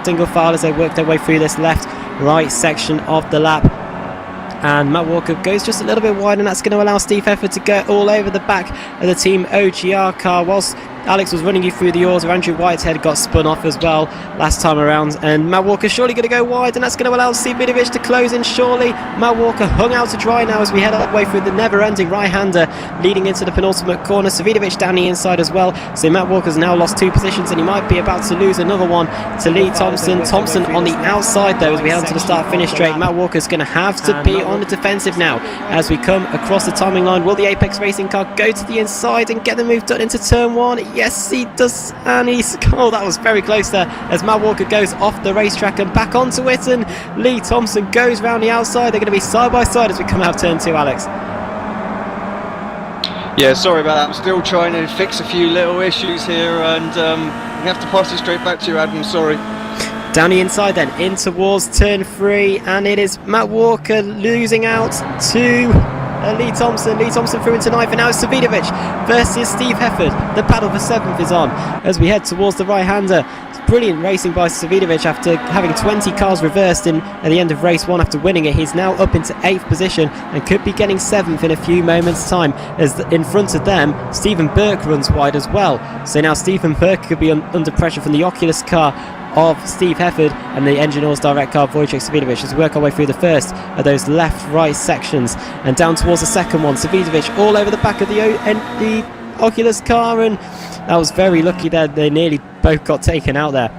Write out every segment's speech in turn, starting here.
single file as they work their way through this left-right section of the lap. And Matt Walker goes just a little bit wide, and that's going to allow Steve Hefford to go all over the back of the Team OGR car. Whilst Alex was running you through the order, Andrew Whitehead got spun off as well last time around, and Matt Walker surely going to go wide, and that's going to allow Savidovic to close in surely. Matt Walker hung out to dry now as we head all the way through the never-ending right-hander leading into the penultimate corner. Savidovic down the inside as well, so Matt Walker's now lost 2 positions, and he might be about to lose another one to Lee Thompson. Thompson on the outside though as we head onto the start-finish straight. Matt Walker's going to have to be on the defensive now as we come across the timing line. Will the Apex Racing car go to the inside and get the move done into turn 1? Yes, he does, and he's... oh, that was very close there as Matt Walker goes off the racetrack and back onto it, and Lee Thompson goes round the outside. They're going to be side by side as we come out of turn 2, Alex. Yeah, sorry about that. I'm still trying to fix a few little issues here, and we have to pass it straight back to you, Adam. Sorry. Down the inside then, in towards turn 3, and it is Matt Walker losing out to Lee Thompson. Lee Thompson through into 9th, and now it's Savidovic versus Steve Hefford. The battle for 7th is on as we head towards the right-hander. Brilliant racing by Savidovic after having 20 cars reversed at the end of race 1 after winning it. He's now up into 8th position and could be getting 7th in a few moments' time, as in front of them Stephen Burke runs wide as well. So now Stephen Burke could be under pressure from the Oculus car of Steve Hefford and the Engine Oils Direct car of Wojciech Savidovic as we work our way through the first of those left-right sections and down towards the second one. Savidovic all over the back of the Oculus car, and that was very lucky there. They nearly both got taken out there.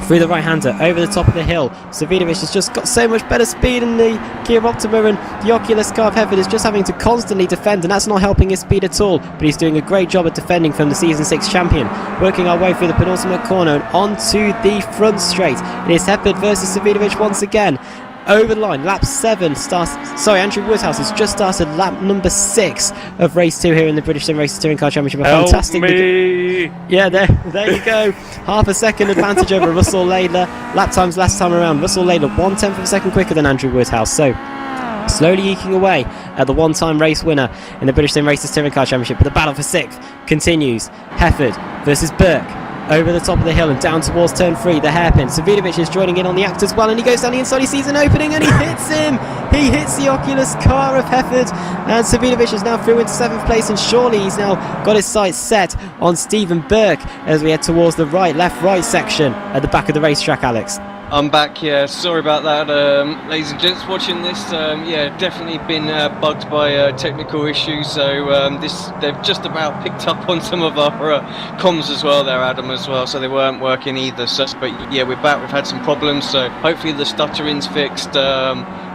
Through the right-hander, over the top of the hill. Savidovic has just got so much better speed in the Kia Optima, and the Oculus car of Hefford is just having to constantly defend, and that's not helping his speed at all, but he's doing a great job at defending from the Season 6 champion. Working our way through the penultimate corner and onto the front straight. It is Hefford versus Savidovic once again. Over the line, lap 7 starts. Sorry, Andrew Woodhouse has just started lap number 6 of race 2 here in the British Sim Racers Touring Car Championship. Fantastic. Yeah, there you go. Half a second advantage over Russell Laidler. Lap times last time around, Russell Laidler 1/10 of a second quicker than Andrew Woodhouse. So slowly eking away at the one-time race winner in the British Sim Racers Touring Car Championship. But the battle for 6th continues. Hefford versus Burke. Over the top of the hill and down towards turn 3, the hairpin. Savidovic is joining in on the act as well, and he goes down the inside. He sees an opening and he hits him. He hits the Oculus car of Hefford, and Savidovic is now through into 7th place, and surely he's now got his sights set on Stephen Burke as we head towards the left-right section at the back of the racetrack, Alex. I'm back, yeah, sorry about that, ladies and gents watching this. Yeah, definitely been bugged by technical issues, so they've just about picked up on some of our comms as well there, Adam, as well, so they weren't working either. So, but yeah, we're back, we've had some problems, so hopefully the stuttering's fixed.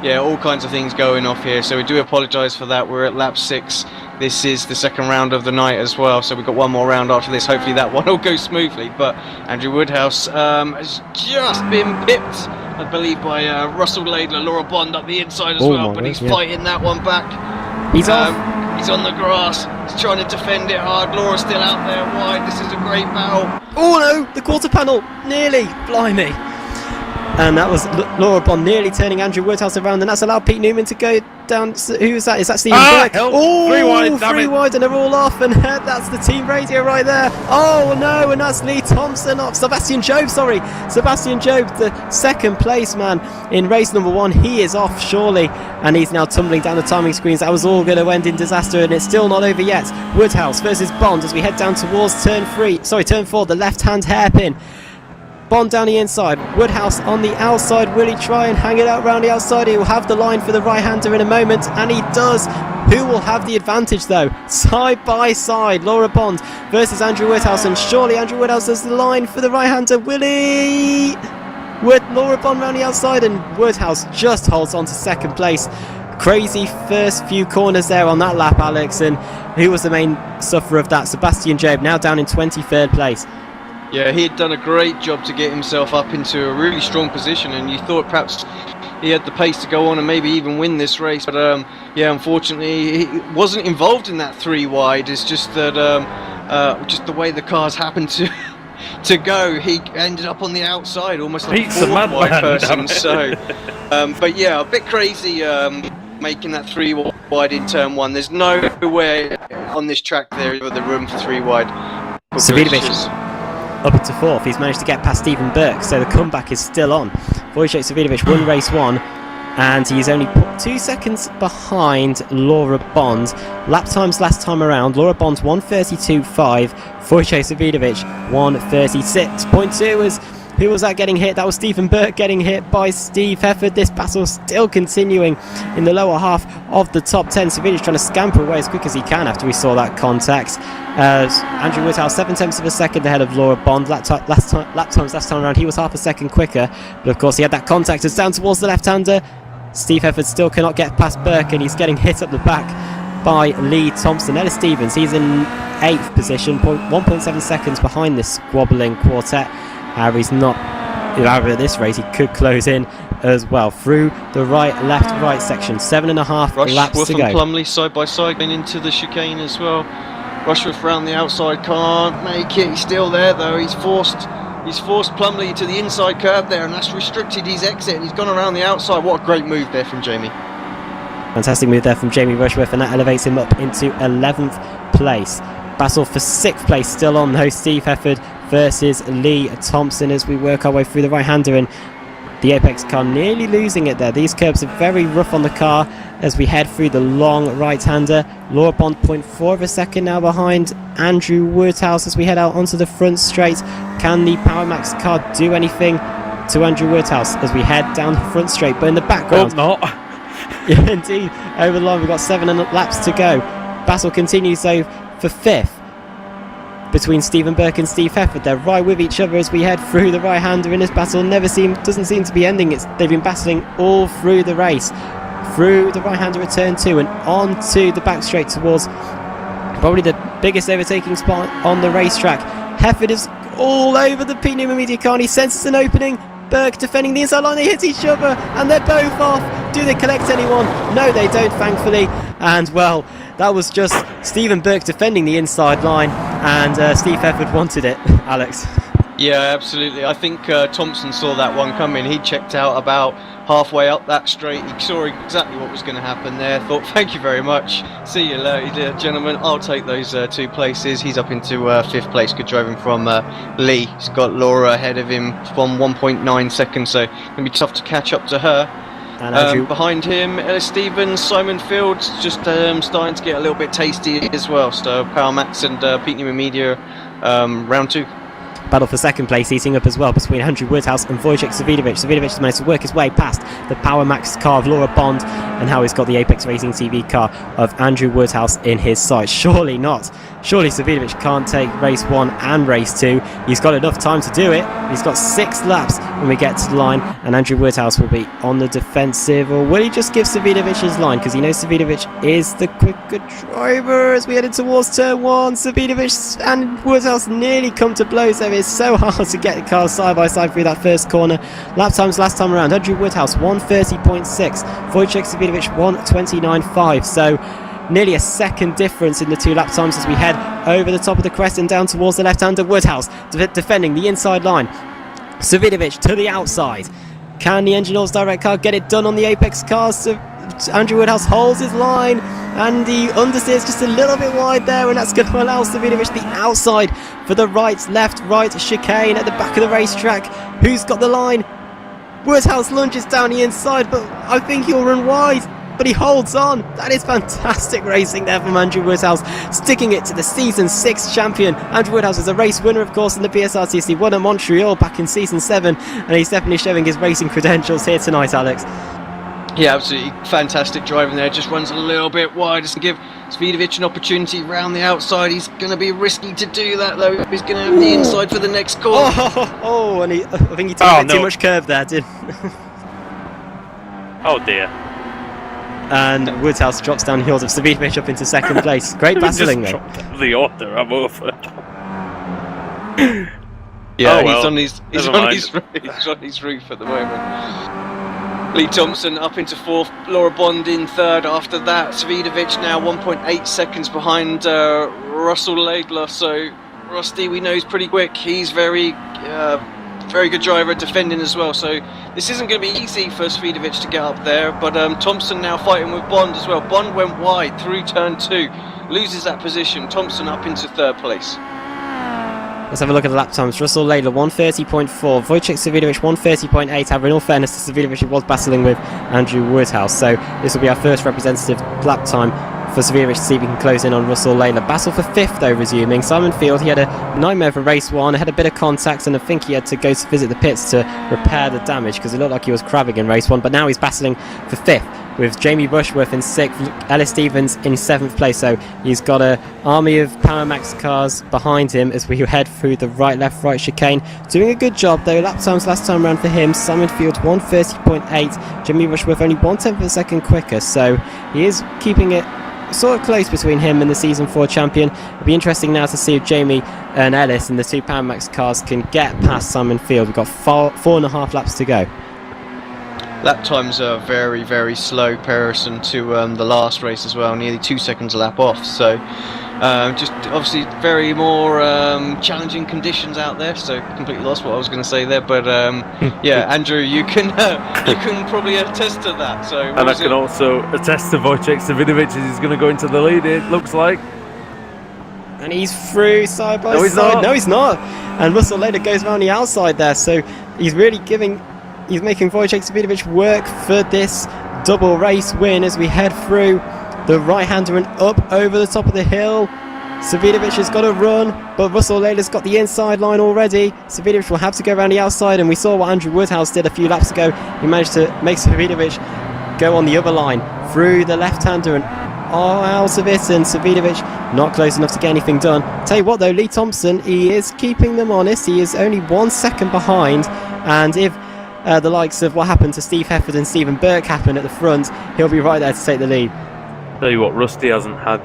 Yeah, all kinds of things going off here, so we do apologise for that. We're at lap 6. This is the second round of the night as well, so we've got one more round after this. Hopefully that one will go smoothly. But Andrew Woodhouse has just been pipped, I believe, by Russell Laidler. Laura Bond up the inside as well, but he's fighting that one back. He's off. He's on the grass. He's trying to defend it hard. Laura's still out there wide. This is a great battle. Oh no, the quarter panel, nearly, blimey. And that was Laura Bond nearly turning Andrew Woodhouse around, and that's allowed Pete Newman to go down. Who is that? Is that Stephen Burke? Oh, 3 wide, three wide, and they're all off, and that's the team radio right there. Oh no, and that's Lee Thompson off. Sebastian Job, the second place man in race number 1. He is off surely, and he's now tumbling down the timing screens. That was all going to end in disaster, and it's still not over yet. Woodhouse versus Bond as we head down towards turn 4, the left-hand hairpin. Bond down the inside, Woodhouse on the outside. Will he try and hang it out round the outside? He will have the line for the right-hander in a moment, and he does. Who will have the advantage though? Side by side, Laura Bond versus Andrew Woodhouse, and surely Andrew Woodhouse has the line for the right-hander. Will he? With Laura Bond round the outside, and Woodhouse just holds on to second place. Crazy first few corners there on that lap, Alex, and who was the main sufferer of that? Sebastian Job, now down in 23rd place. Yeah, he had done a great job to get himself up into a really strong position, and you thought perhaps he had the pace to go on and maybe even win this race. But yeah, unfortunately, he wasn't involved in that 3 wide. It's just that just the way the cars happened to go, he ended up on the outside, almost like a 4th wide person. So, but yeah, a bit crazy making that 3 wide in turn 1. There's nowhere on this track there with the room for 3 wide. up into fourth. He's managed to get past Stephen Burke, so the comeback is still on. Wojciech Savidovic won race 1, and he's only 2 seconds behind Laura Bond. Lap times last time around, Laura Bond 1:32.5, Wojciech Savidovic 1:36.2. Who was that getting hit? That was Stephen Burke getting hit by Steve Hefford. This battle still continuing in the lower half of the top 10. Savidovic trying to scamper away as quick as he can after we saw that contact. Andrew Woodhouse 7/10 of a second ahead of Laura Bond. Lap times last time around, he was half a second quicker, but of course he had that contact. It's down towards the left-hander. Steve Hefford still cannot get past Burke, and he's getting hit up the back by Lee Thompson. Ellis Stevens, he's in 8th position, 1.7 seconds behind this squabbling quartet. However, he's not. However, at this race, he could close in as well through the right, left, right section. 7.5 laps Rushworth to go. and Plumley side by side going into the chicane as well. Rushworth round the outside, can't make it. He's still there though. He's forced Plumley to the inside curb there, and that's restricted his exit. And he's gone around the outside. What a great move there from Jamie. Fantastic move there from Jamie Rushworth, and that elevates him up into 11th place. Battle for 6th place still on though. Steve Hefford versus Lee Thompson as we work our way through the right-hander, and the Apex car nearly losing it there. These curbs are very rough on the car as we head through the long right-hander. Laura Bond 0.4 of a second now behind Andrew Woodhouse as we head out onto the front straight. Can the Power Max car do anything to Andrew Woodhouse as we head down the front straight? But in the background, not. Yeah, indeed, over the line we've got 7 laps to go. Battle continues though for 5th between Stephen Burke and Steve Hefford. They're right with each other as we head through the right-hander, and this battle doesn't seem to be ending. They've been battling all through the race, through the right-hander at turn 2 and on to the back straight towards probably the biggest overtaking spot on the racetrack. Hefford is all over the Pneumo Media car, and he senses an opening. Burke defending the inside line, they hit each other and they're both off. Do they collect anyone? No, they don't, thankfully. And well, that was just Stephen Burke defending the inside line, and Steve Hefford wanted it. Alex. Yeah, absolutely. I think Thompson saw that one coming. He checked out about halfway up that straight. He saw exactly what was going to happen there. Thought, thank you very much. See you later, gentlemen. I'll take those 2 places. He's up into 5th place. Good driving from Lee. He's got Laura ahead of him from 1.9 seconds, so it'll be tough to catch up to her. And behind him, Ellis Stevens, Simon Fields, just starting to get a little bit tasty as well. So Power Max and Pete Newman Media, round 2. Battle for 2nd place heating up as well between Andrew Woodhouse and Wojciech Savidovic. Savidovic has managed to work his way past the Power Max car of Laura Bond, and now he's got the Apex Racing TV car of Andrew Woodhouse in his sights. Surely not. Surely Savidovic can't take race 1 and race 2. He's got enough time to do it. He's got 6 laps when we get to the line, and Andrew Woodhouse will be on the defensive. Or will he just give Savidovic his line? Because he knows Savidovic is the quicker driver as we head towards turn 1. Savidovic and Woodhouse nearly come to blows there. It's so hard to get the cars side by side through that first corner. Lap times last time around, Andrew Woodhouse 1:30.6, Wojciech Savidovic 1:29.5. So nearly a second difference in the 2 lap times as we head over the top of the crest and down towards the left-hander. Woodhouse defending the inside line. Savidovic to the outside. Can the Engine Oils Direct car get it done on the Apex cars? So Andrew Woodhouse holds his line, and he understeers just a little bit wide there, and that's going to allow Savidovic the outside for the right chicane at the back of the racetrack. Who's got the line? Woodhouse lunges down the inside, but I think he'll run wide. But he holds on. That is fantastic racing there from Andrew Woodhouse, sticking it to the season 6 champion. Andrew Woodhouse is a race winner, of course, in the BRSTC, won at Montreal back in season 7, and he's definitely showing his racing credentials here tonight, Alex. Yeah, absolutely fantastic driving there. Just runs a little bit wide, doesn't give Savidovic an opportunity round the outside. He's going to be risky to do that though. He's going to have the inside for the next corner. And I think he took a bit too much curve there, didn't Oh dear. And Woodhouse drops down the heels of Savidovic up into 2nd place. Great battling though. The order, I'm over. Yeah, well, he's on his roof at the moment. Lee Thompson up into 4th, Laura Bond in 3rd after that. Savidovic now 1.8 seconds behind Russell Laidlaw. So Rusty, we know, he's pretty quick. He's very good driver at defending as well. So this isn't going to be easy for Savidovic to get up there. But Thompson now fighting with Bond as well. Bond went wide through turn 2, loses that position. Thompson up into 3rd place. Let's have a look at the lap times. Russell Laidler 1:30.4, Wojciech Savidovic 1:30.8. However, in all fairness to Savidovic, he was battling with Andrew Woodhouse, so this will be our first representative lap time for Savidovic to see if he can close in on Russell Laidler. Battle for 5th though resuming. Simon Field, he had a nightmare for race 1, had a bit of contact, and I think he had to go to visit the pits to repair the damage because it looked like he was crabbing in race 1, but now he's battling for 5th with Jamie Bushworth in 6th, Ellis Stevens in 7th place, so he's got an army of Power Max cars behind him as we head through the right chicane. Doing a good job though. Lap times last time around for him, Simon Field 1:30.8, Jamie Bushworth only 1/10 of a second quicker, so he is keeping it sort of close between him and the Season 4 champion. It'll be interesting now to see if Jamie and Ellis and the 2 Power Max cars can get past Simon Field. We've got 4.5 laps to go. Lap times are very, very slow comparison to the last race as well, nearly 2 seconds a lap off. So just obviously very more challenging conditions out there. So completely lost what I was going to say there, but yeah, Andrew, you can probably attest to that. So and I can also attest to Wojciech Savidovic as he's going to go into the lead. It looks like, and he's through side by he's side. not. No, he's not. And Russell Laidler goes around the outside there, so he's really he's making Wojciech Savidovic work for this double race win as we head through the right-hander and up over the top of the hill. Savidovic has got a run, but Russell Laidler's got the inside line already. Savidovic will have to go around the outside, and we saw what Andrew Woodhouse did a few laps ago. He managed to make Savidovic go on the other line through the left-hander and out of it, and Savidovic not close enough to get anything done. Tell you what though, Lee Thompson, he is keeping them honest. He is only 1 second behind, and if the likes of what happened to Steve Hefford and Stephen Burke happen at the front, he'll be right there to take the lead. tell you what, Rusty hasn't had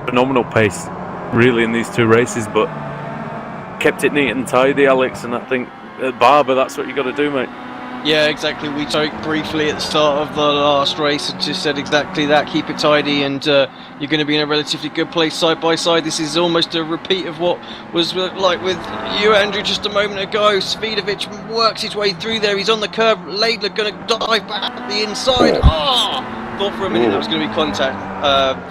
phenomenal pace really in these 2 races, but kept it neat and tidy, Alex, and I think at Barber that's what you got to do, mate. Yeah, exactly. We spoke briefly at the start of the last race and just said exactly that. Keep it tidy, and you're going to be in a relatively good place side by side. This is almost a repeat of what was like with you, Andrew, just a moment ago. Savidovic works his way through there. He's on the curve. Laidler going to dive back at the inside. Thought for a minute that was going to be contact.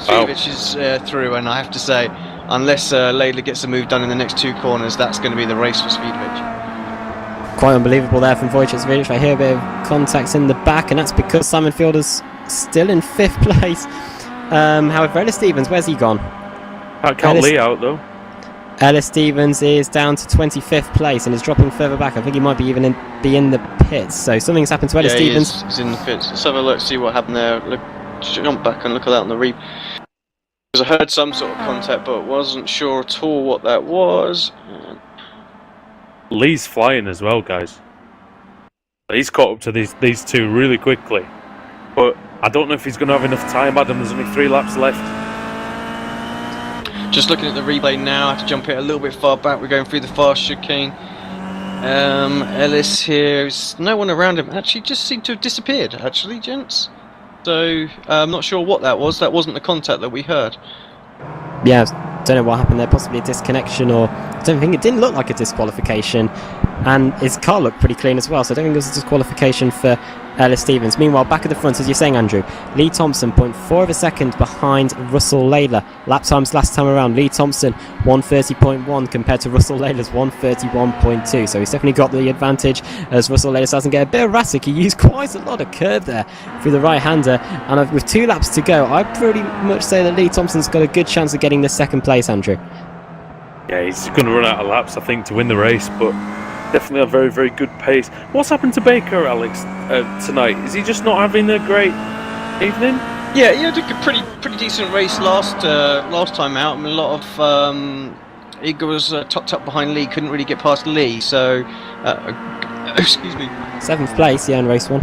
Savidovic is through, and I have to say, unless Laidler gets the move done in the next 2 corners, that's going to be the race for Savidovic. Quite unbelievable there from Wojciech Savidovic. I hear a bit of contacts in the back, and that's because Simon Field is still in 5th place. However, Ellis Stevens, where's he gone? Can't count Lee out though. Ellis Stevens is down to 25th place and is dropping further back. I think he might be even be in the pits. So something's happened to Ellis Stevens. He's in the pits. Let's have a look, see what happened there. Look, jump back and look at that on the replay. Because I heard some sort of contact, but wasn't sure at all what that was. Lee's flying as well, guys. He's caught up to these 2 really quickly, but I don't know if he's going to have enough time. Adam, there's only 3 laps left. Just looking at the replay now, I have to jump it a little bit far back. We're going through the fast chicane. Ellis here, there's no one around him. Actually, just seemed to have disappeared, actually, gents. So, I'm not sure what that was. That wasn't the contact that we heard. Yeah, don't know what happened there. Possibly a disconnection, or I don't think it didn't look like a disqualification. And his car looked pretty clean as well, so I don't think it was a disqualification for Ellis Stevens. Meanwhile, back at the front, as you're saying, Andrew, Lee Thompson, 0.4 of a second behind Russell Laidler. Lap times last time around, Lee Thompson 1:30.1 compared to Russell Laidler's 1:31.2. So he's definitely got the advantage as Russell Laidler doesn't get a bit erratic. He used quite a lot of curve there through the right-hander, and with 2 laps to go, I'd pretty much say that Lee Thompson's got a good chance of getting the 2nd place, Andrew. Yeah, he's going to run out of laps, I think, to win the race, but definitely a very, very good pace. What's happened to Baker, Alex, tonight? Is he just not having a great evening? Yeah, he had a pretty decent race last time out. I mean, a lot of he was tucked up behind Lee, couldn't really get past Lee. So, excuse me. 7th place, yeah, in race 1.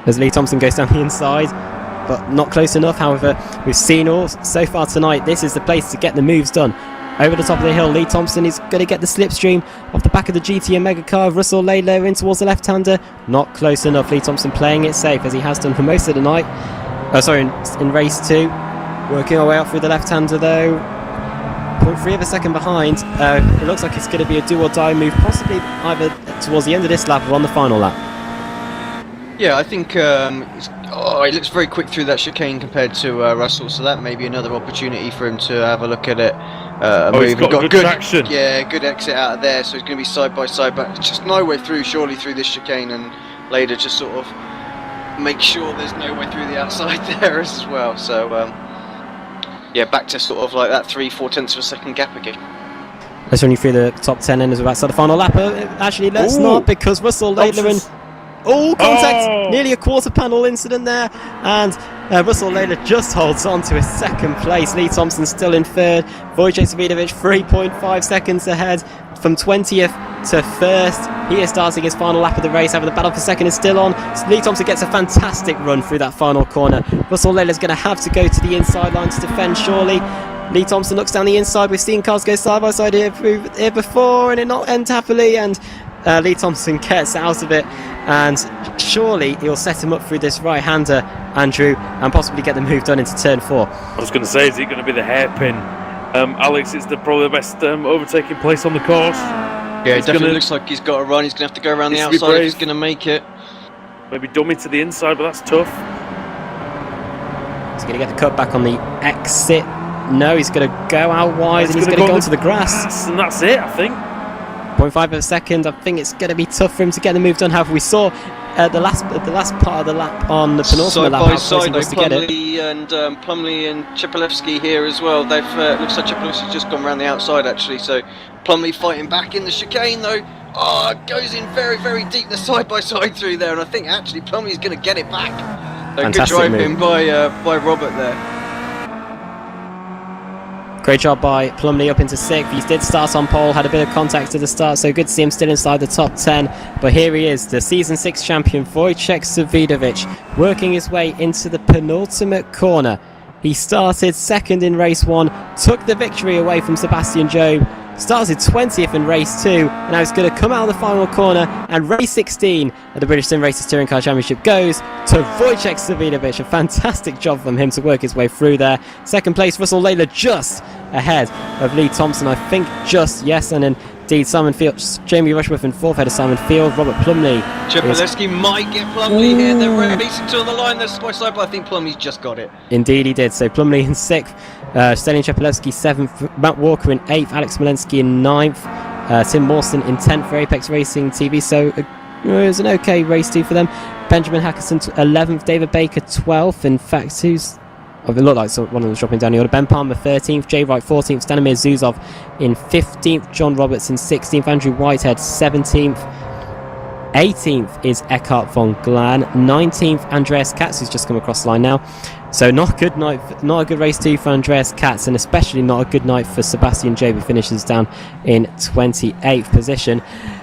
As Lee Thompson goes down the inside, but not close enough. However, we've seen all so far tonight. This is the place to get the moves done. Over the top of the hill, Lee Thompson is going to get the slipstream off the back of the GT Mega car. Russell Laidler in towards the left-hander. Not close enough. Lee Thompson playing it safe as he has done for most of the night. In race 2. Working our way out through the left-hander though. 0.3 of a second behind. It looks like it's going to be a do-or-die move, possibly either towards the end of this lap or on the final lap. Yeah, I think Oh, he looks very quick through that chicane compared to Russell, so that may be another opportunity for him to have a look at it. He's got good traction. Yeah, good exit out of there, so he's going to be side by side, but just no way through, surely, through this chicane, and later just sort of make sure there's no way through the outside there as well. So, yeah, back to sort of like that 3-4 tenths of a second gap again. Let's run you through the top 10 and as we're about to start the final lap. Actually, let's not, because Russell Laidler and contact! Nearly a quarter panel incident there, and Russell Laidler just holds on to his second place. Lee Thompson still in third. Wojciech Savidovic 3.5 seconds ahead from 20th to first. He is starting his final lap of the race. However, the battle for second is still on. Lee Thompson gets a fantastic run through that final corner. Russell Laidler's going to have to go to the inside line to defend, surely. Lee Thompson looks down the inside. We've seen cars go side by side here before, and it not end happily, and Lee Thompson gets out of it, and surely he'll set him up through this right-hander, Andrew, and possibly get the move done into turn 4. I was going to say, is it going to be the hairpin? Alex, it's probably the best overtaking place on the course. Yeah, it definitely looks like he's got to run. He's going to have to go around the outside if he's going to make it. Maybe dummy to the inside, but that's tough. He's going to get the cut back on the exit. No, he's going to go out wide, and he's going to go onto the grass. And that's it, I think. 0.5 of a second. I think it's going to be tough for him to get the move done. However, we saw the last part of the lap on the penultimate lap how close he was to get it. Plumley and Chepelevsky here as well. They've looks like Chepelevsky's just gone around the outside actually. So Plumley fighting back in the chicane though. Oh, goes in very, very deep the side by side through there, and I think actually Plumley's going to get it back. So good driving by Robert there. Great job by Plumley up into 6th. He did start on pole, had a bit of contact at the start, so good to see him still inside the top 10. But here he is, the Season 6 champion, Wojciech Savidovic, working his way into the penultimate corner. He started 2nd in race 1, took the victory away from Sebastian Jobe, started 20th in race 2, and now he's going to come out of the final corner, and race 16 at the British Sim Racers Touring Car Championship goes to Wojciech Savidovic. A fantastic job from him to work his way through there. 2nd place, Russell Laidler just ahead of Lee Thompson, I think just, yes, and indeed Simon Field, Jamie Rushworth in 4th, ahead of Simon Field. Robert Plumley. Chepelevsky might get Plumley here, they're racing to the line, they're side by side, but I think Plumley's just got it. Indeed he did, so Plumley in 6th, Stalin Chepelevsky 7th, Matt Walker in 8th, Alex Smolensky in 9th, Tim Mawson in 10th for Apex Racing TV, so it was an okay race 2 for them. Benjamin Hackerson 11th, David Baker 12th, in fact it looked like one of them dropping down the order. Ben Palmer 13th, Jay Wright 14th, Stanimir Zuzov in 15th, John Roberts in 16th, Andrew Whitehead 17th, 18th is Eckhart von Glan, 19th Andreas Katz, who's just come across the line now. So not a good night, not a good race 2 for Andreas Katz, and especially not a good night for Sebastian Jobe, who finishes down in 28th position.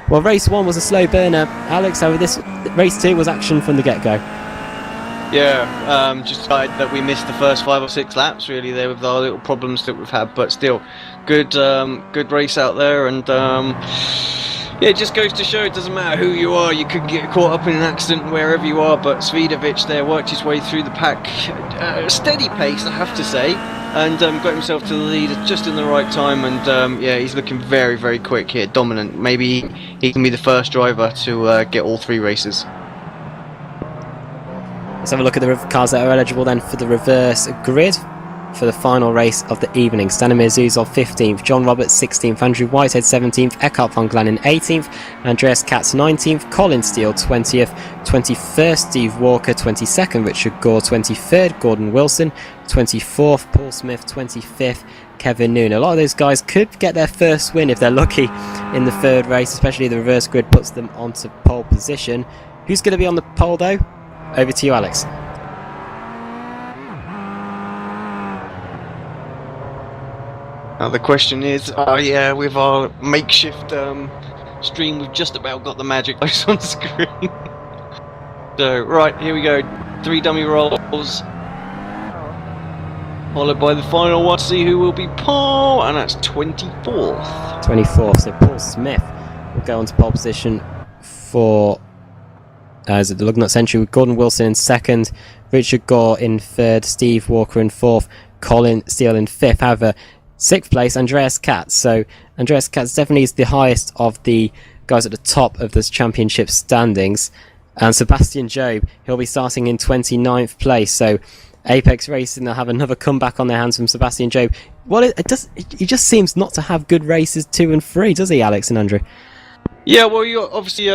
Well, race 1 was a slow burner, Alex. However, this race 2 was action from the get-go. Yeah, just that we missed the first 5 or 6 laps really there with our little problems that we've had, but still good race out there, and yeah, it just goes to show it doesn't matter who you are, you could get caught up in an accident wherever you are, but Savidovic there worked his way through the pack, steady pace I have to say, and got himself to the lead just in the right time, and yeah, he's looking very, very quick here, dominant. Maybe he can be the first driver to get all 3 races. Let's have a look at the cars that are eligible then for the reverse grid for the final race of the evening. Stanimir Zuzov 15th, John Roberts 16th, Andrew Whitehead 17th, Eckhart von Glan 18th, Andreas Katz 19th, Colin Steele 20th, 21st Steve Walker, 22nd Richard Gore, 23rd Gordon Wilson, 24th Paul Smith, 25th Kevin Noon. A lot of those guys could get their first win if they're lucky in the 3rd race, especially the reverse grid puts them onto pole position. Who's going to be on the pole though? Over to you, Alex. Now the question is, yeah, with our makeshift stream, we've just about got the magic lights on the screen. So, right, here we go. 3 dummy rolls. Followed by the final one. See who will be pole, and that's 24th. 24th, so Paul Smith will go on to pole position for as at the Lugnut Century, with Gordon Wilson in 2nd, Richard Gore in 3rd, Steve Walker in 4th, Colin Steele in 5th. However, 6th place, Andreas Katz. So Andreas Katz definitely is the highest of the guys at the top of this championship standings. And Sebastian Jobe, he'll be starting in 29th place. So Apex Racing, they'll have another comeback on their hands from Sebastian Jobe. Well, he just seems not to have good races 2 and 3, does he, Alex and Andrew? Yeah, well, you obviously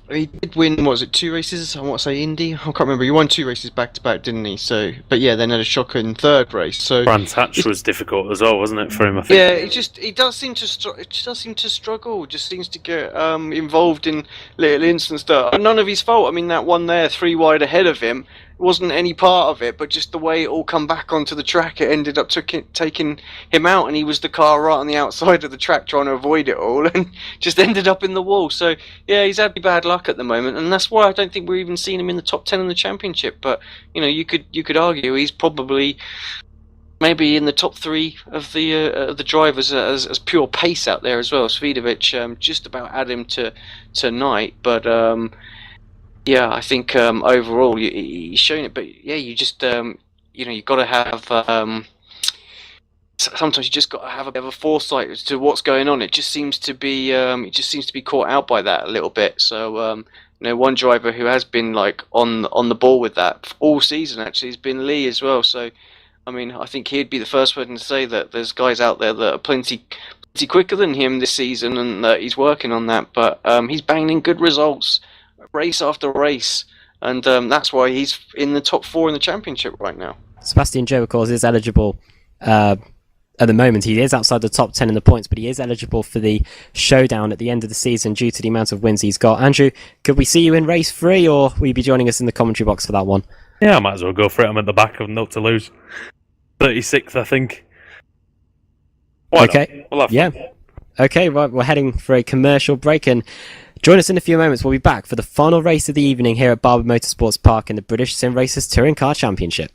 he did win. What was it? 2 races? I want to say Indy. I can't remember. He won 2 races back to back, didn't he? So, but yeah, then had a shocker in 3rd race. So Brands Hatch was difficult as well, wasn't it, for him? I think. Yeah, he does seem to struggle. Just seems to get involved in little incidents that are none of his fault. I mean, that one there, 3 wide ahead of him, wasn't any part of it, but just the way it all come back onto the track, it ended up taking him out, and he was the car right on the outside of the track trying to avoid it all, and just ended up in the wall. So yeah, he's had bad luck at the moment, and that's why I don't think we're even seeing him in the top 10 in the championship. But you could argue he's probably maybe in the top 3 of the drivers as pure pace out there as well. Svidovic just about had him tonight, but yeah, I think overall he's shown it. But yeah, you just you've got to have sometimes you just got to have a bit of a foresight as to what's going on. It just seems to be caught out by that a little bit. So one driver who has been like on the ball with that all season actually has been Lee as well. So I mean, I think he'd be the first person to say that there's guys out there that are plenty quicker than him this season, and that he's working on that. But he's banging in good results, race after race, and that's why he's in the top 4 in the championship right now. Sebastian Jobe, of course, is eligible at the moment. He is outside the top 10 in the points, but he is eligible for the showdown at the end of the season due to the amount of wins he's got. Andrew, could we see you in race 3, or will you be joining us in the commentary box for that one? Yeah, I might as well go for it. I'm at the back of Note to Lose. 36th, I think. Why okay. Not? We'll have fun. Okay, right, we're heading for a commercial break, and join us in a few moments. We'll be back for the final race of the evening here at Barber Motorsports Park in the British Sim Racers Touring Car Championship.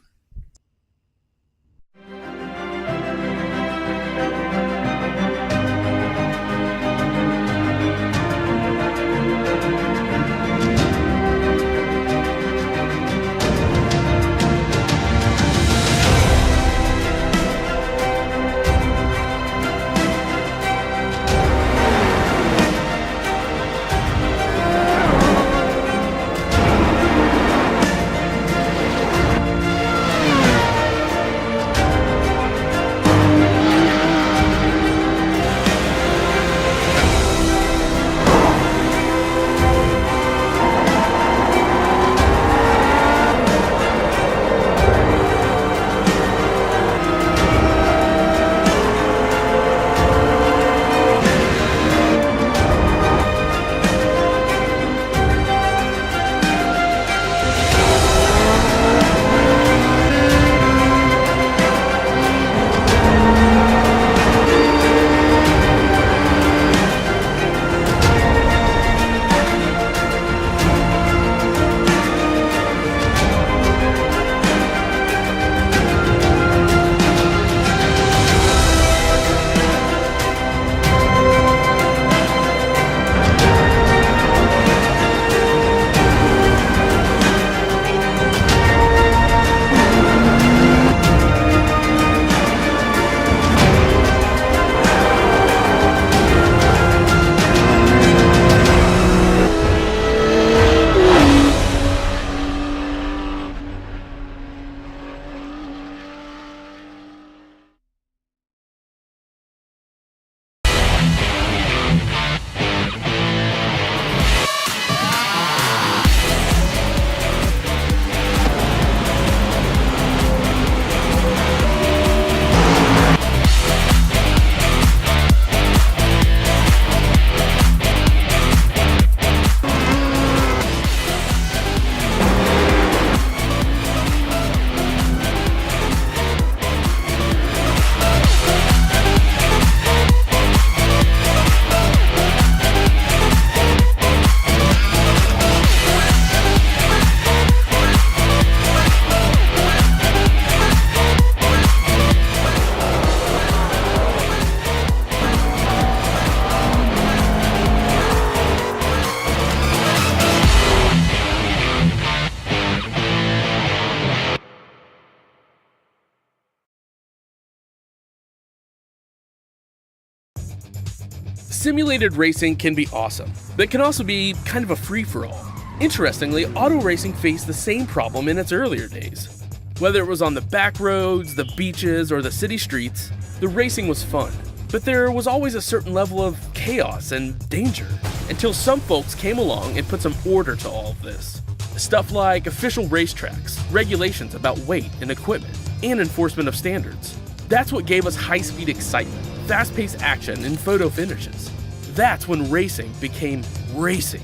Simulated racing can be awesome, but it can also be kind of a free-for-all. Interestingly, auto racing faced the same problem in its earlier days. Whether it was on the back roads, the beaches, or the city streets, the racing was fun. But there was always a certain level of chaos and danger, until some folks came along and put some order to all of this. Stuff like official racetracks, regulations about weight and equipment, and enforcement of standards. That's what gave us high-speed excitement, fast-paced action, and photo finishes. That's when racing became racing.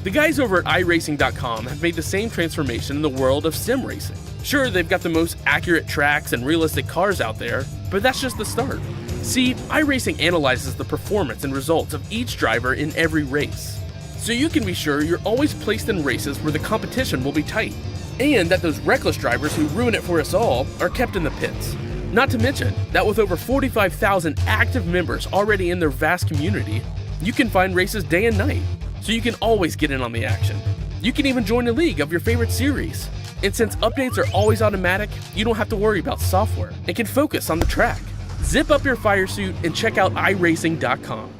The guys over at iRacing.com have made the same transformation in the world of sim racing. Sure, they've got the most accurate tracks and realistic cars out there, but that's just the start. See, iRacing analyzes the performance and results of each driver in every race, so you can be sure you're always placed in races where the competition will be tight, and that those reckless drivers who ruin it for us all are kept in the pits. Not to mention that with over 45,000 active members already in their vast community, you can find races day and night, so you can always get in on the action. You can even join a league of your favorite series. And since updates are always automatic, you don't have to worry about software and can focus on the track. Zip up your fire suit and check out iRacing.com.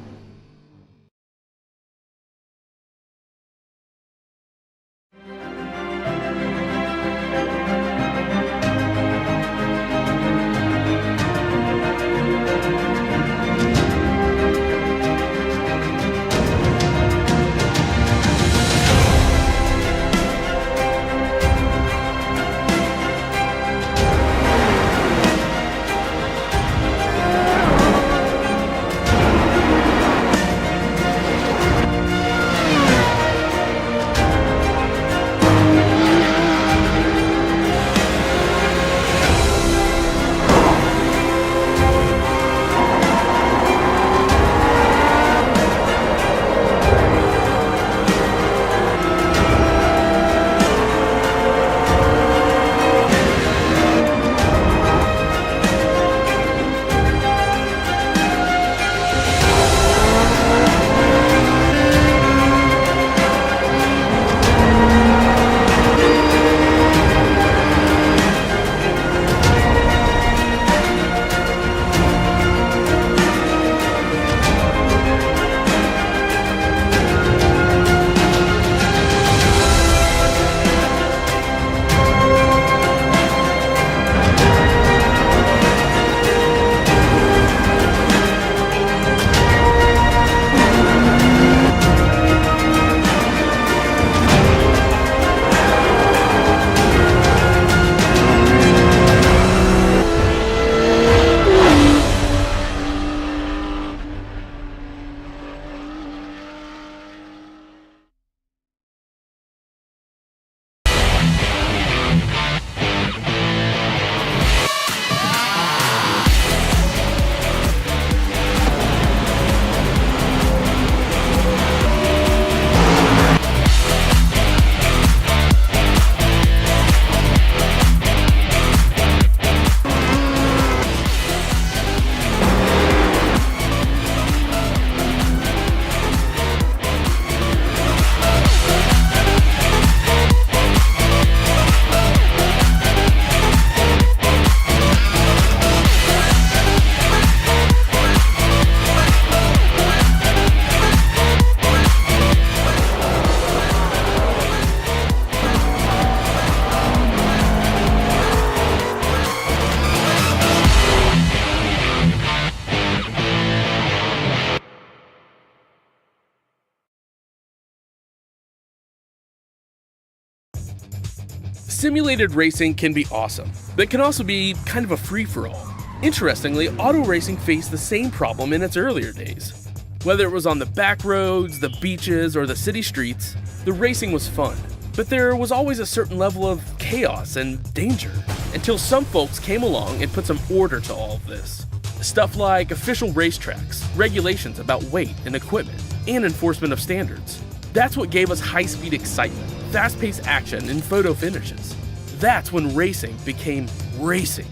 Simulated racing can be awesome, but it can also be kind of a free-for-all. Interestingly, auto racing faced the same problem in its earlier days. Whether it was on the back roads, the beaches, or the city streets, the racing was fun. But there was always a certain level of chaos and danger, until some folks came along and put some order to all of this. Stuff like official racetracks, regulations about weight and equipment, and enforcement of standards. That's what gave us high-speed excitement, fast-paced action, and photo finishes. That's when racing became racing.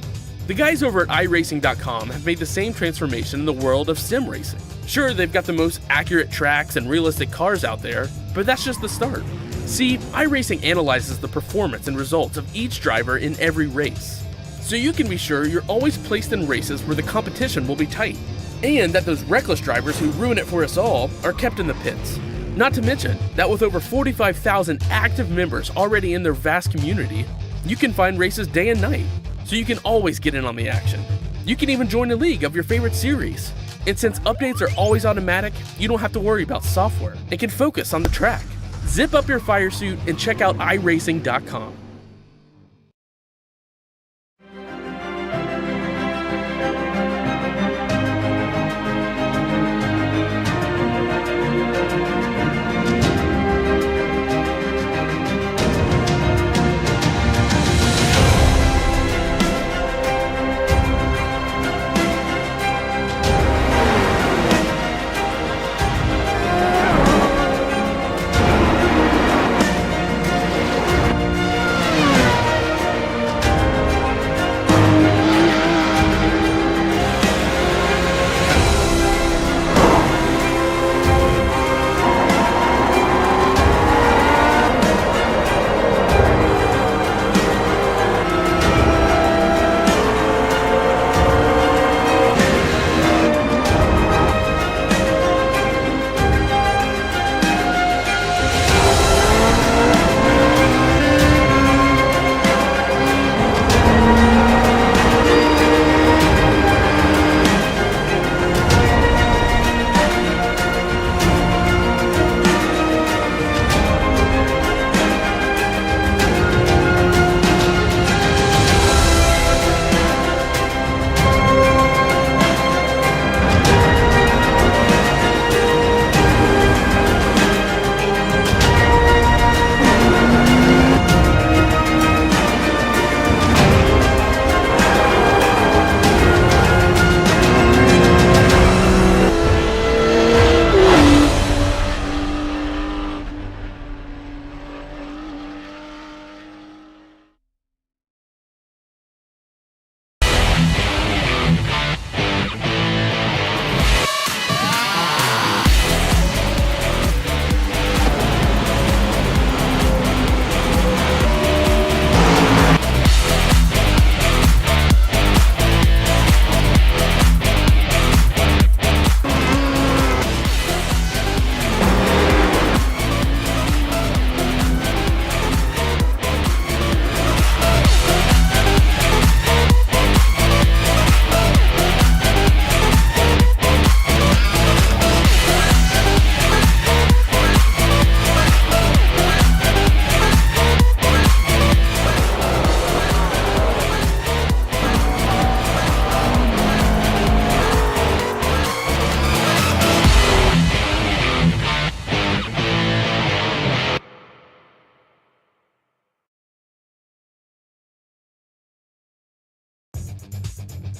The guys over at iRacing.com have made the same transformation in the world of sim racing. Sure, they've got the most accurate tracks and realistic cars out there, but that's just the start. See, iRacing analyzes the performance and results of each driver in every race, so you can be sure you're always placed in races where the competition will be tight, and that those reckless drivers who ruin it for us all are kept in the pits. Not to mention that with over 45,000 active members already in their vast community, you can find races day and night, so you can always get in on the action. You can even join a league of your favorite series. And since updates are always automatic, you don't have to worry about software and can focus on the track. Zip up your fire suit and check out iRacing.com.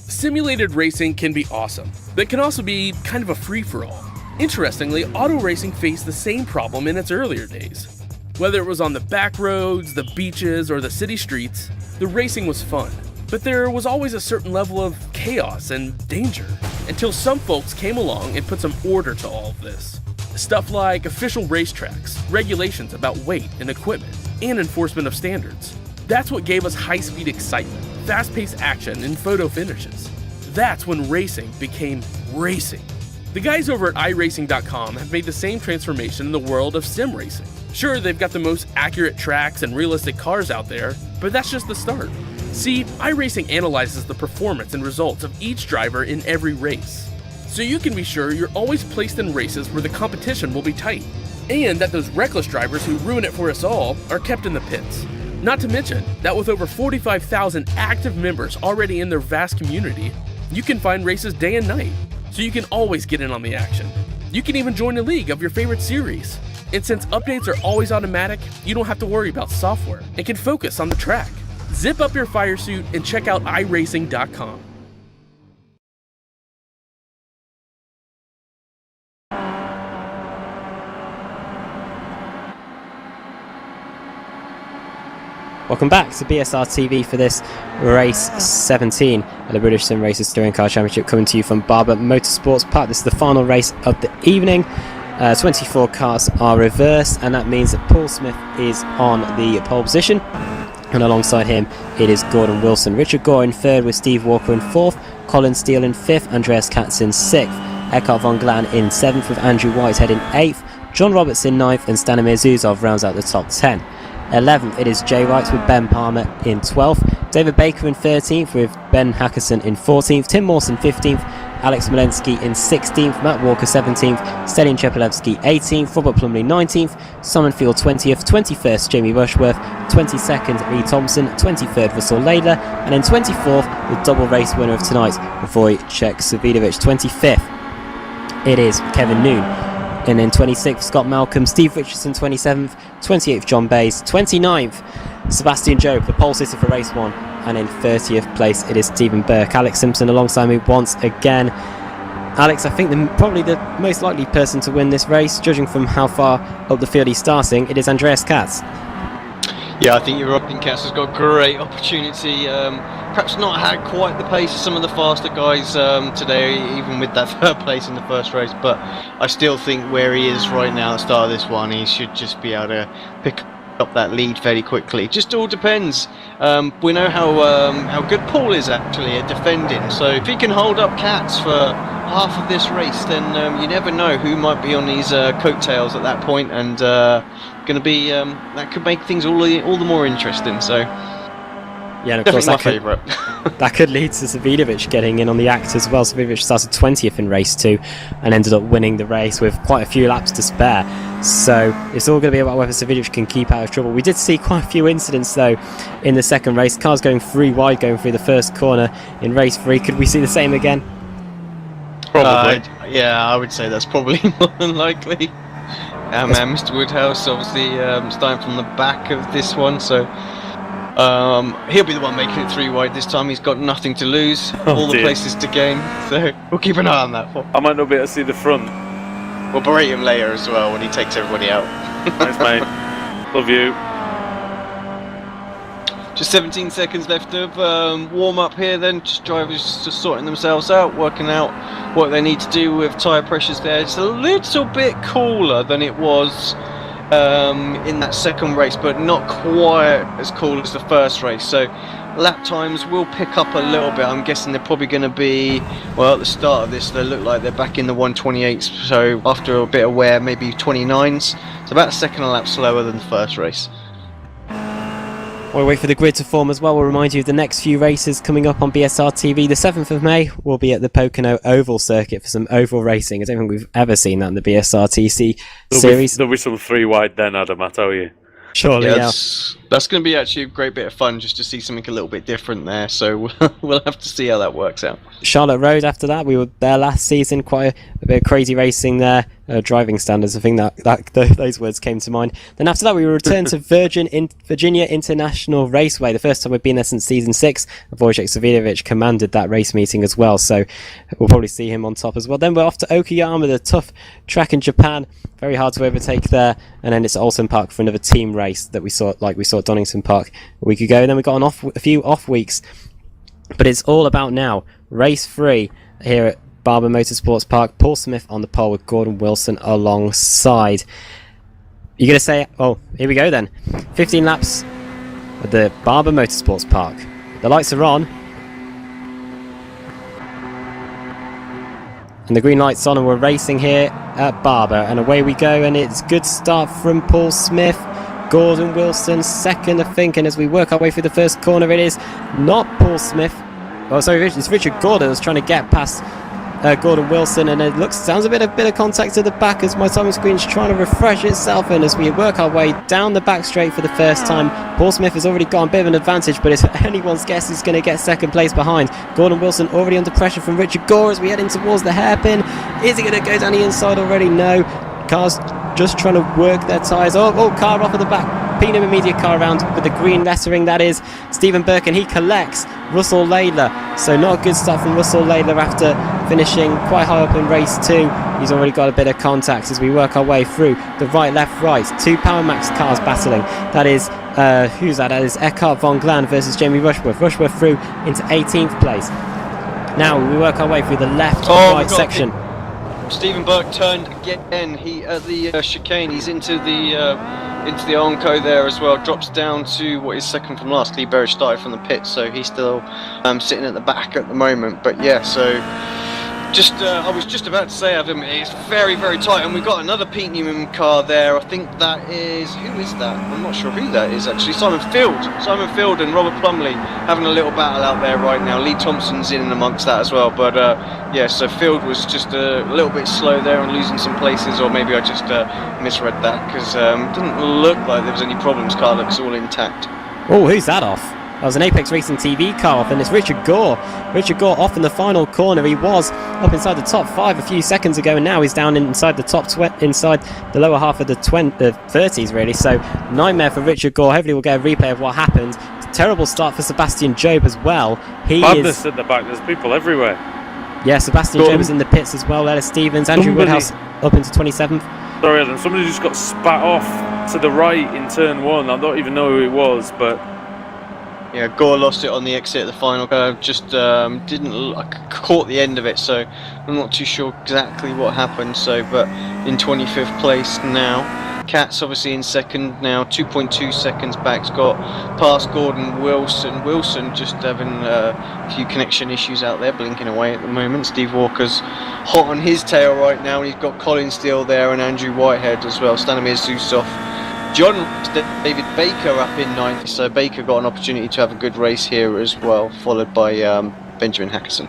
Simulated racing can be awesome, but can also be kind of a free-for-all. Interestingly, auto racing faced the same problem in its earlier days. Whether it was on the back roads, the beaches, or the city streets, the racing was fun. But there was always a certain level of chaos and danger, until some folks came along and put some order to all of this. Stuff like official racetracks, regulations about weight and equipment, and enforcement of standards. That's what gave us high-speed excitement, fast-paced action, and photo finishes. That's when racing became racing. The guys over at iRacing.com have made the same transformation in the world of sim racing. Sure, they've got the most accurate tracks and realistic cars out there, but that's just the start. See, iRacing analyzes the performance and results of each driver in every race, so you can be sure you're always placed in races where the competition will be tight, and that those reckless drivers who ruin it for us all are kept in the pits. Not to mention that with over 45,000 active members already in their vast community, you can find races day and night, so you can always get in on the action. You can even join a league of your favorite series. And since updates are always automatic, you don't have to worry about software and can focus on the track. Zip up your fire suit and check out iRacing.com. Welcome back to BSR TV for this race 17 of the British Sim Racers Touring Car Championship, coming to you from Barber Motorsports Park. This is the final race of the evening. 24 cars are reversed, and that means that Paul Smith is on the pole position, and alongside him it is Gordon Wilson. Richard Gore in third, with Steve Walker in fourth, Colin Steele in fifth, Andreas Katz in sixth, Eckhart von Glan in seventh, with Andrew Whitehead in eighth, John Roberts in 9th, and Stanimir Zuzov rounds out the top 10. 11th, it is Jay Wright with Ben Palmer in 12th, David Baker in 13th with Ben Hackerson in 14th, Tim Mawson 15th, Alex Malensky in 16th, Matt Walker 17th, Stelian Chepelevsky 18th, Robert Plumley 19th, Simon Field 20th, 21st Jamie Rushworth, 22nd Lee Thompson, 23rd Russell Laidler, and in 24th, the double race winner of tonight, Wojciech Savidovic. 25th, it is Kevin Noon. And then 26th, Scott Malcolm, Steve Richardson 27th, 28th, John Bays, 29th, Sebastian Jobe, the pole sitter for race 1, and in 30th place it is Stephen Burke. Alex Simpson alongside me once again. Alex, I think probably the most likely person to win this race, judging from how far up the field he's starting, it is Andreas Katz. Yeah, I think you're right. I think Katz has got a great opportunity. Perhaps not had quite the pace of some of the faster guys today, even with that third place in the first race. But I still think where he is right now at the start of this one, he should just be able to pick up that lead very quickly. Just all depends. We know how good Paul is actually at defending. So if he can hold up Katz for half of this race, then you never know who might be on these coattails at that point, and going to be that could make things all the more interesting. So yeah, and of course my favourite. That could lead to Savidovic getting in on the act as well. Savidovic started 20th in race 2 and ended up winning the race with quite a few laps to spare. So it's all going to be about whether Savidovic can keep out of trouble. We did see quite a few incidents though in the second race. Cars going 3 wide going through the first corner in race 3. Could we see the same again? Probably. Yeah, I would say that's probably more than likely. Mr. Woodhouse obviously starting from the back of this one, so he'll be the one making it 3 wide this time. He's got nothing to lose, all the places to gain, so we'll keep an eye on that. I might not be able to see the front. We'll berate him later as well when he takes everybody out. Thanks, mate. Love you. Just 17 seconds left of warm up here then. Just drivers just sorting themselves out, working out what they need to do with tyre pressures there. It's a little bit cooler than it was in that second race, but not quite as cool as the first race. So lap times will pick up a little bit. I'm guessing they're probably going to be, well, at the start of this they look like they're back in the 128s, so after a bit of wear, maybe 29s. It's about a second a lap slower than the first race. While we wait for the grid to form as well, we'll remind you of the next few races coming up on BSR TV. The 7th of May will be at the Pocono Oval Circuit for some oval racing. I don't think we've ever seen that in the BSRTC series. There'll be some 3 wide then, Adam, I tell you. Surely, yeah. That's going to be actually a great bit of fun just to see something a little bit different there. So we'll have to see how that works out. Charlotte Road after that, we were there last season, quite a bit of crazy racing there. Driving standards, I think that those words came to mind. Then after that we returned to Virginia International Raceway, the first time we've been there since season 6. Wojciech Savidovic commanded that race meeting as well, so we'll probably see him on top as well. Then we're off to Okayama, the tough track in Japan, very hard to overtake there, and then it's at Alton Park for another team race that we saw at Donington Park a week ago. And then we got a few off weeks, but it's all about now race 3 here at Barber Motorsports Park. Paul Smith on the pole with Gordon Wilson alongside. You're going to say, oh, here we go then. 15 laps at the Barber Motorsports Park. The lights are on. And the green light's on and we're racing here at Barber. And away we go, and it's a good start from Paul Smith. Gordon Wilson second, I think, and as we work our way through the first corner, it is not Paul Smith. Oh, sorry, it's Richard Gordon that's trying to get past Gordon Wilson, and it sounds a bit of contact at the back as my timing screen's trying to refresh itself. And as we work our way down the back straight for the first time, Paul Smith has already got a bit of an advantage, but it's anyone's guess who's going to get second place behind. Gordon Wilson already under pressure from Richard Gore as we head in towards the hairpin. Is he going to go down the inside already? No. Cars just trying to work their tyres. Oh, car off at the back. Pinot immediate car around with the green lettering, that is Stephen Burke, and he collects Russell Laidler. So not a good start from Russell Laidler after finishing quite high up in race 2. He's already got a bit of contact as we work our way through the right, left, right. 2 Power Max cars battling. That is, who's that? That is Eckhart von Glan versus Jamie Rushworth. Rushworth through into 18th place. Now we work our way through the left right section. Stephen Burke turned again. He at the chicane. He's into the Onco there as well. Drops down to what is second from last. Lee Berry started from the pit, so he's still sitting at the back at the moment. But yeah, so I was just about to say, Adam, it's very, very tight, and we've got another Pete Newman car there. I think that is, who is that? I'm not sure who that is actually. Simon Field and Robert Plumley having a little battle out there right now. Lee Thompson's in and amongst that as well. But yeah, so Field was just a little bit slow there and losing some places, or maybe I just misread that, because it didn't look like there was any problems. Car looks all intact. Oh, who's that off? That was an Apex Racing TV car off, and it's Richard Gore. Richard Gore off in the final corner. He was up inside the top 5 a few seconds ago, and now he's down inside the top inside the lower half of the 30s, really. So, nightmare for Richard Gore. Hopefully we'll get a replay of what happened. Terrible start for Sebastian Jobe as well. Madness at the back. There's people everywhere. Yeah, Sebastian Jobe is in the pits as well. Ellis Stevens, Andrew Woodhouse up into 27th. Sorry, Adam. Somebody just got spat off to the right in turn 1. I don't even know who it was, but... Yeah, Gore lost it on the exit at the final curve, just I caught the end of it, so I'm not too sure exactly what happened. So, but in 25th place now. Katz obviously in second now, 2.2 seconds back. He's got past Gordon Wilson. Wilson just having a few connection issues out there, blinking away at the moment. Steve Walker's hot on his tail right now, and he's got Colin Steele there and Andrew Whitehead as well. Stanimir Zusov. John David Baker up in 9th, so Baker got an opportunity to have a good race here as well, followed by Benjamin Hackerson.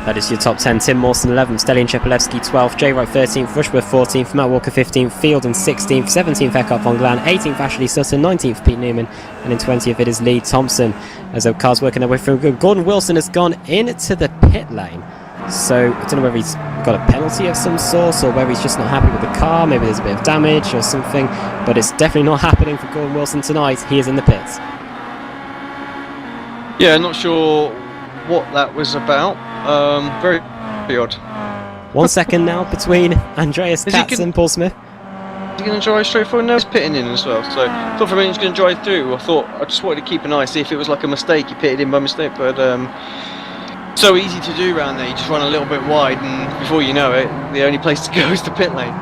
That is your top 10. Tim Mawson 11th, Stelian Chepelevsky 12th, Jay Wright 13th, Rushworth 14th, Matt Walker 15th, Field in 16th, 17th Eckhart von Glan, 18th Ashley Sutton, 19th Pete Newman, and in 20th it is Lee Thompson. As the cars working their way through, Gordon Wilson has gone into the pit lane. So I don't know whether he's got a penalty of some sort or whether he's just not happy with the car. Maybe there's a bit of damage or something, but it's definitely not happening for Gordon Wilson tonight. He is in the pits. Yeah, not sure what that was about. Very odd. 1 second now between Andreas Katz and Paul Smith. Is he going to drive straight forward? No, he's pitting in as well. So I thought for a minute he was going to drive through. I just wanted to keep an eye, see if it was like a mistake. He pitted in by mistake, but so easy to do around there. You just run a little bit wide, and before you know it, the only place to go is the pit lane.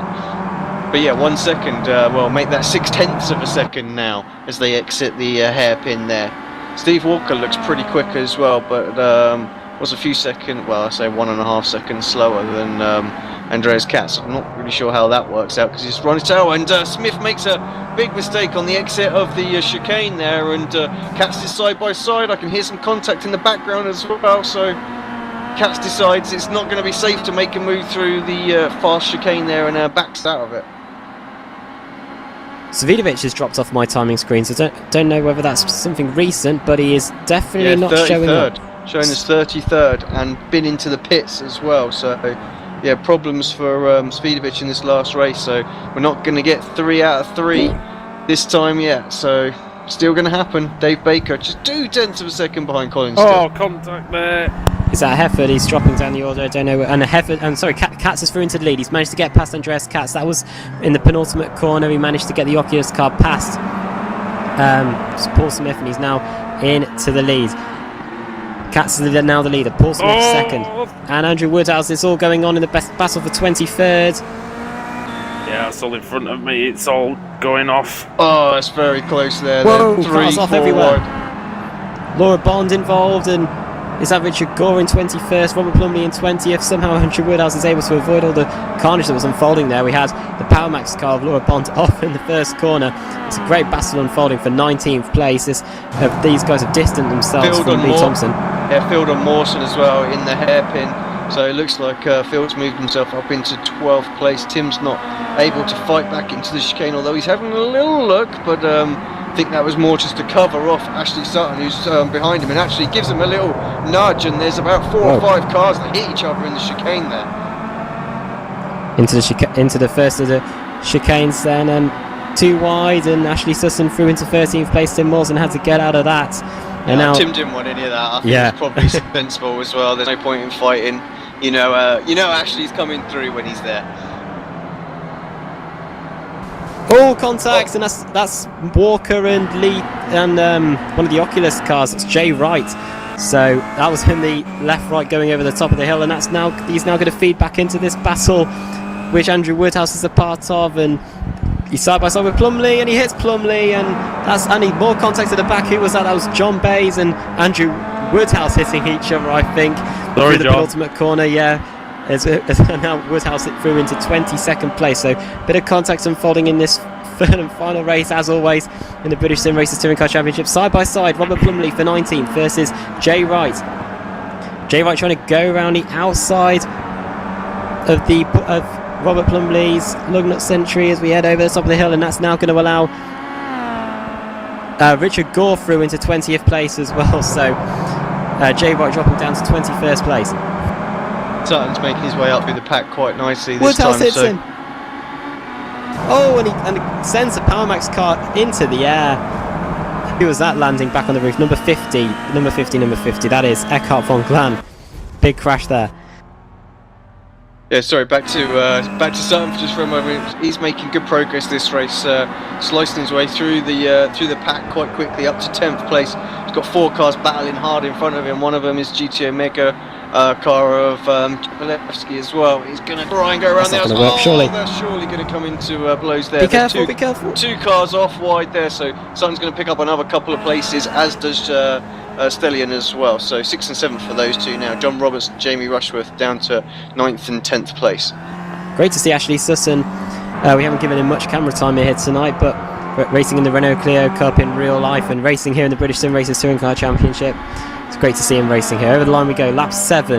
But yeah, 1 second. Well, make that 0.6 of a second now as they exit the hairpin there. Steve Walker looks pretty quick as well, but was a few seconds, well, I say 1.5 seconds slower than Andreas Katz. I'm not really sure how that works out because he's run his tail, and Smith makes a big mistake on the exit of the chicane there, and Katz is side by side. I can hear some contact in the background as well, so Katz decides it's not going to be safe to make a move through the fast chicane there, and backs out of it. Savidovic has dropped off my timing screen, so don't know whether that's something recent, but he is definitely not showing up. Showing as 33rd and been into the pits as well, so yeah, problems for Savidovic in this last race, so we're not going to get 3 out of 3 this time yet, so still going to happen. Dave Baker just 0.2 of a second behind Collins. Oh, contact there. Is that Hefford? He's dropping down the order, I don't know. And Katz is through into the lead. He's managed to get past Andreas Katz. That was in the penultimate corner. He managed to get the Oculus car past Paul Smith, and he's now into the lead. Katz is now the leader. Paul Smith second. And Andrew Woodhouse. It's all going on in the battle for 23rd. Yeah, it's all in front of me. It's all going off. Oh, it's very close there. Whoa, cars off everywhere. Laura Bond involved, and is that Richard Gore in 21st, Robert Plumley in 20th. Somehow Andrew Woodhouse is able to avoid all the carnage that was unfolding there. We had the Power Max car of Laura Bond off in the first corner. It's a great battle unfolding for 19th place. These guys have distanced themselves from Lee Thompson. Yeah, Field on Mawson as well in the hairpin. So it looks like Field's moved himself up into 12th place. Tim's not able to fight back into the chicane, although he's having a little look, but I think that was more just to cover off Ashley Sutton, who's behind him, and actually gives him a little nudge, and there's about 4 or 5 cars that hit each other in the chicane there. Into the first of the chicanes then, too wide, and Ashley Sutton through into 13th place. Tim Mawson had to get out of that. And now Tim didn't want any of that. I think it's probably sensible as well. There's no point in fighting. You know Ashley's coming through when he's there. All contacts, and that's Walker and Lee and one of the Oculus cars. It's Jay Wright. So that was in the left-right going over the top of the hill, and he's now going to feed back into this battle, which Andrew Woodhouse is a part of, and he's side by side with Plumley, and he hits Plumley, and more contact at the back. Who was that? That was John Bays and Andrew Woodhouse hitting each other, I think. Sorry, through the John. penultimate corner, as now Woodhouse it through into 22nd place. So bit of contact unfolding in this third and final race, as always, in the British Sim Racers Touring Car Championship. Side by side, Robert Plumley for 19th versus Jay Wright. Jay Wright trying to go around the outside of Robert Plumley's Lugnut Sentry as we head over the top of the hill, and that's now going to allow Richard Gore through into 20th place as well. So Jay Wright dropping down to 21st place. Sutton's making his way up through the pack quite nicely this Woodhouse time. hits him. Oh, and he sends the Power Max car into the air. Who was that landing back on the roof? Number 50. That is Eckhart von Glan. Big crash there. Yeah, sorry. Back to Sutton just for a moment. He's making good progress this race, slicing his way through the pack quite quickly up to 10th place. He's got 4 cars battling hard in front of him. One of them is GTO Mega car of Chapelevsky as well. He's going to try and go around the outside. Surely. That's surely going to come into blows there. Be careful. 2 cars off wide there, so Sutton's going to pick up another couple of places, as does Stellion as well. So 6th and 7th for those two now. John Roberts and Jamie Rushworth down to 9th and 10th place. Great to see Ashley Sutton. We haven't given him much camera time here tonight, but racing in the Renault Clio Cup in real life and racing here in the British Sim Racers Touring Car Championship. It's great to see him racing here. Over the line we go. Lap 6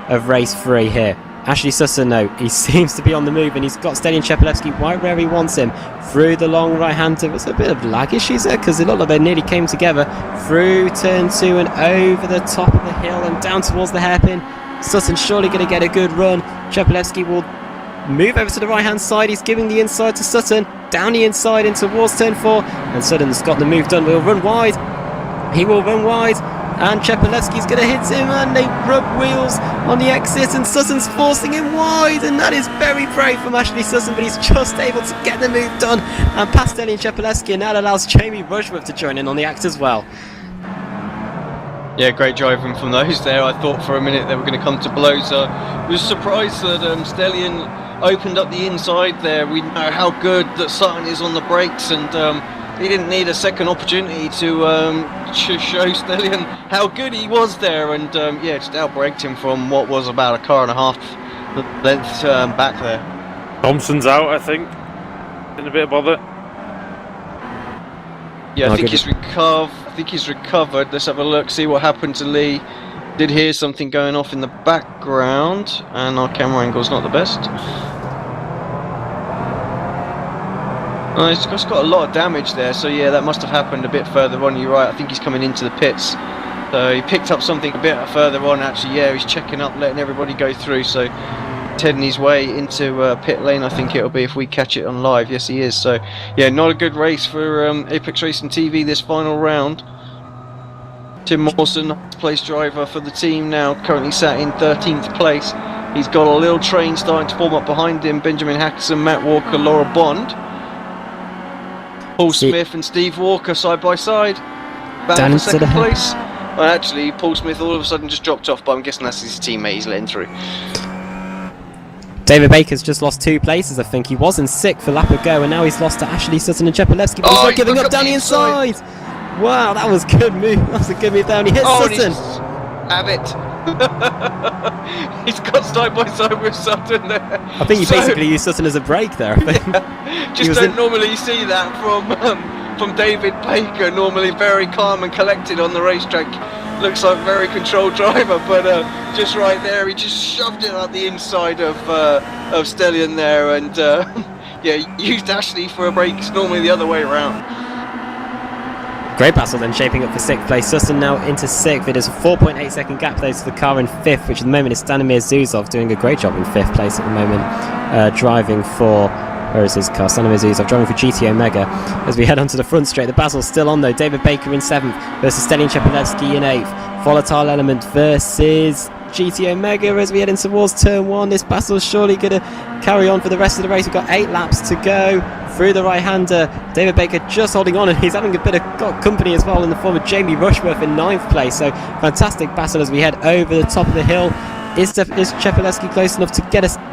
of race 3 here. Ashley Sutton, though, he seems to be on the move, and he's got Stellion Chapelevsky right where he wants him. Through the long right-hand, there was a bit of lag issues there because it looked like they nearly came together. Through turn 2 and over the top of the hill and down towards the hairpin. Sutton surely going to get a good run. Chapelevsky will move over to the right-hand side. He's giving the inside to Sutton. Down the inside in towards turn 4, and Sutton's got the move done. Will run wide. He will run wide. And Chapelevsky's going to hit him, and they rub wheels on the exit, and Sutton's forcing him wide, and that is very brave from Ashley Sutton, but he's just able to get the move done and past Stellion Chapelevsky, and that allows Jamie Rushworth to join in on the act as well. Yeah, great driving from those there. I thought for a minute they were going to come to blows. I was surprised that Stellion opened up the inside there. We know how good that Sutton is on the brakes, and he didn't need a second opportunity to show Stellion how good he was there, and just outbraked him from what was about a car and a half length back there. Thompson's out, I think. In a bit of bother. Yeah, I think he's recovered. Let's have a look, see what happened to Lee. Did hear something going off in the background, and our camera angle's not the best. It's got a lot of damage there, so yeah, that must have happened a bit further on. You're right, I think he's coming into the pits. So he picked up something a bit further on, actually. Yeah, he's checking up, letting everybody go through, so heading his way into pit lane, I think it'll be, if we catch it on live. Yes, he is. So yeah, not a good race for Apex Racing TV this final round. Tim Mawson, place driver for the team now, currently sat in 13th place. He's got a little train starting to form up behind him. Benjamin Hackerson, Matt Walker, Laura Bond. Paul Smith and Steve Walker side by side, battling for second place. Well, actually, Paul Smith all of a sudden just dropped off, but I'm guessing that's his teammate he's letting through. David Baker's just lost 2 places, I think. He was in 6th for lap ago, and now he's lost to Ashley Sutton and Chapelevsky, but he's not giving up down the inside. Wow, that was a good move. That was a good move down. He hit Sutton. Have it. He's got side by side with Sutton there. I think he basically used Sutton as a brake there, I think. Yeah, just don't normally see that from David Baker, normally very calm and collected on the racetrack. Looks like a very controlled driver, but just right there, he just shoved it up the inside of Stellion there, and used Ashley for a brake. It's normally the other way around. Great battle then, shaping up for 6th place. Sutton now into 6th. It is a 4.8 second gap though to the car in 5th, which at the moment is Stanimir Zuzov doing a great job in 5th place at the moment, driving for, where is his car? Stanimir Zuzov driving for GTO Mega. As we head onto the front straight, the battle's still on though. David Baker in 7th versus Stellion Chapelevsky in 8th. Volatile Element versus GTO Mega as we head in towards turn 1. This battle's surely going to carry on for the rest of the race. We've got 8 laps to go through the right-hander. David Baker just holding on, and he's having a bit of company as well in the form of Jamie Rushworth in 9th place. So fantastic battle as we head over the top of the hill Is Chepelewski close enough to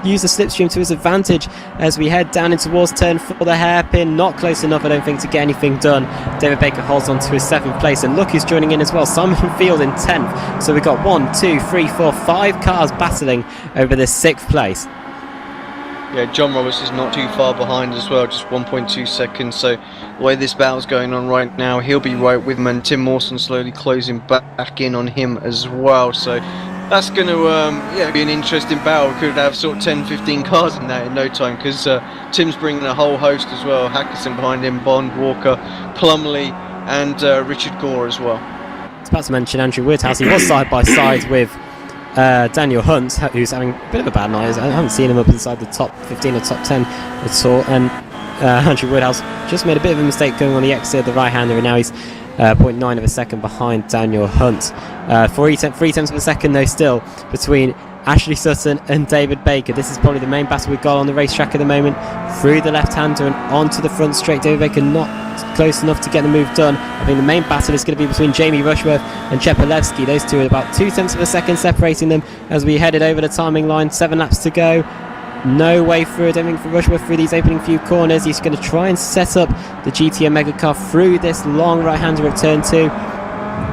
use the slipstream to his advantage as we head down in towards turn 4, the hairpin? Not close enough, I don't think, to get anything done. David Baker holds on to his 7th place, and look who's joining in as well. Simon Field in 10th. So we've got 1, 2, 3, 4, 5 cars battling over this 6th place. Yeah, John Roberts is not too far behind as well, just 1.2 seconds. So the way this battle's going on right now, he'll be right with him, and Tim Mawson slowly closing back in on him as well. So that's going to be an interesting battle. Could have sort of 10-15 cars in that in no time, because Tim's bringing a whole host as well. Hackerson behind him, Bond, Walker, Plumley, and Richard Gore as well. I was about to mention Andrew Woodhouse. He was side by side with Daniel Hunt, who's having a bit of a bad night. I haven't seen him up inside the top 15 or top 10 at all. And Andrew Woodhouse just made a bit of a mistake going on the exit of the right-hander, and now he's 0.9 of a second behind Daniel Hunt. 3 tenths of a second though still between Ashley Sutton and David Baker. This is probably the main battle we've got on the racetrack at the moment. Through the left-hander and onto the front straight. David Baker not close enough to get the move done. I think the main battle is going to be between Jamie Rushworth and Chepelewski. Those two are about 2 tenths of a second separating them as we headed over the timing line. 7 laps to go. No way through, I don't think, for Rushworth through these opening few corners. He's going to try and set up the GT Omega car through this long right-hander of turn 2.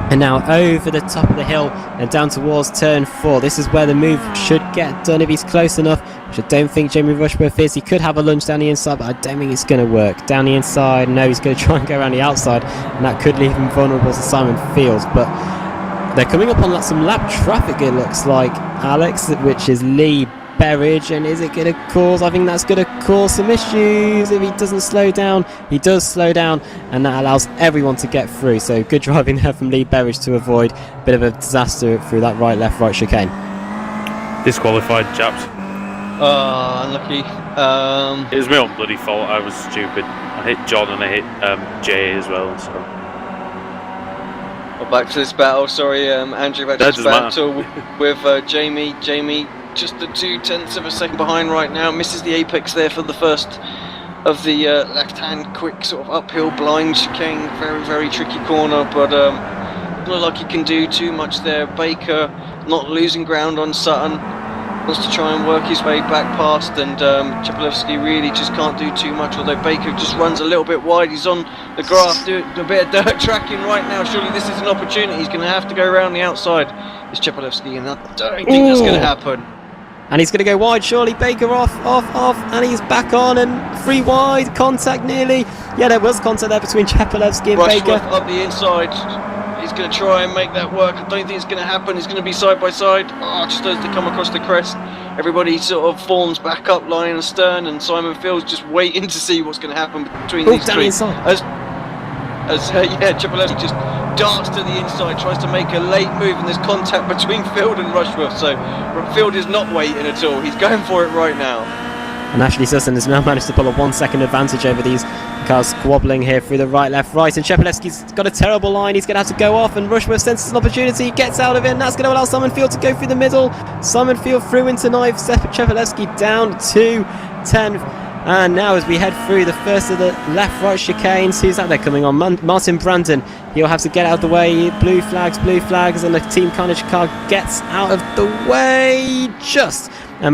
And now over the top of the hill and down towards turn 4. This is where the move should get done if he's close enough, which I don't think Jamie Rushworth is. He could have a lunge down the inside, but I don't think it's going to work. Down the inside, no, he's going to try and go around the outside, and that could leave him vulnerable to Simon Fields. But they're coming up on some lap traffic, it looks like, Alex, which is Lee Berridge, and is it going to cause, I think that's going to cause some issues if he doesn't slow down. He does slow down, and that allows everyone to get through. So good driving there from Lee Berridge to avoid a bit of a disaster through that right chicane. Disqualified, chaps. Unlucky. It was my own bloody fault. I was stupid. I hit John and I hit Jay as well. So Back to this battle. Sorry, Andrew. Back to this battle with Jamie. Jamie just the 2 tenths of a second behind right now. Misses the apex there for the first of the left-hand quick sort of uphill blind chicane. Very, very tricky corner, but not like he can do too much there. Baker not losing ground on Sutton. Wants to try and work his way back past, and Chepelewski really just can't do too much, although Baker just runs a little bit wide. He's on the grass, doing a bit of dirt tracking right now. Surely this is an opportunity. He's going to have to go around the outside. It's Chepelewski, and I don't think that's going to happen. And he's going to go wide, surely. Baker off, and he's back on, and 3 wide, contact nearly. Yeah, there was contact there between Chepelewski and Baker. Up the inside. He's going to try and make that work. I don't think it's going to happen. He's going to be side by side. Just as they come across the crest, everybody sort of forms back up, line and stern, and Simon Field's just waiting to see what's going to happen between these three. Chepelewski just darts to the inside, tries to make a late move, and there's contact between Field and Rushworth. So Field is not waiting at all. He's going for it right now. And Ashley Sutton has now managed to pull a 1 second advantage over these cars squabbling here through the right, and Chepelewski's got a terrible line. He's going to have to go off, and Rushworth senses an opportunity, gets out of it, and that's going to allow Simon Field to go through the middle. Simon Field through into 9th, Chepelewski down to 10th. And now as we head through the first of the left-right chicanes, who's that there coming on? Martin Brandon. He'll have to get out of the way. Blue flags, and the Team Carnage car gets out of the way just.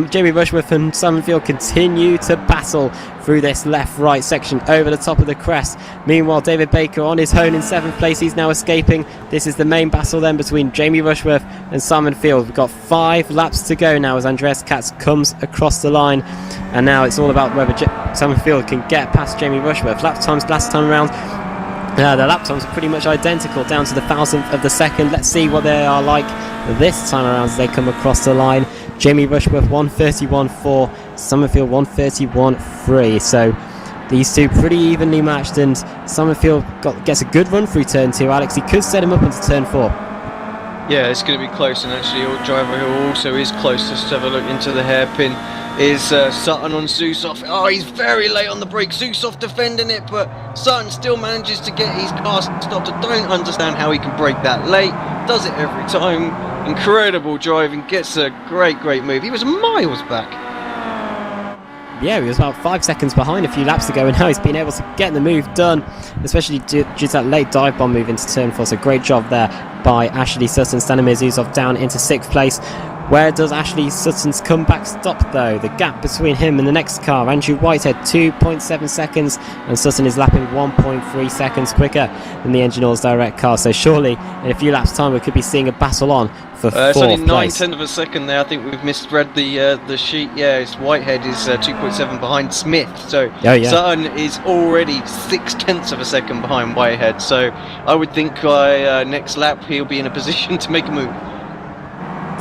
Jamie Rushworth and Simon Field continue to battle through this left-right section over the top of the crest. Meanwhile, David Baker on his own in 7th place. He's now escaping. This is the main battle then between Jamie Rushworth and Simon Field. We've got 5 laps to go now as Andreas Katz comes across the line. And now it's all about whether Simon Field can get past Jamie Rushworth. Lap times last time around, the lap times are pretty much identical down to the 1,000th of the second. Let's see what they are like this time around as they come across the line. Jamie Rushworth 1:31.4, Summerfield 1:31.3. So these two pretty evenly matched, and Summerfield gets a good run through turn 2. Alex, he could set him up into turn 4. Yeah, it's going to be close, and actually our driver who also is close, just have a look into the hairpin, is Sutton on Zusov. Oh, he's very late on the brake. Zusov defending it, but Sutton still manages to get his car stopped. I don't understand how he can brake that late. Does it every time. Incredible driving, gets a great move. He was miles back. Yeah, he was about 5 seconds behind a few laps ago, and now he's been able to get the move done, especially due to that late dive bomb move into turn 4. So great job there by Ashley Sutton. Stanimir Zuzov down into 6th place. Where does Ashley Sutton's comeback stop though? The gap between him and the next car, Andrew Whitehead, 2.7 seconds, and Sutton is lapping 1.3 seconds quicker than the Engine Oils Direct car. So surely in a few laps' time we could be seeing a battle on for it's only fourth place. 9/10 of a second there. I think we've misread the sheet. Yeah, it's Whitehead is 2.7 behind Smith. So Sutton is already 0.6 of a second behind Whitehead. So I would think by next lap he'll be in a position to make a move.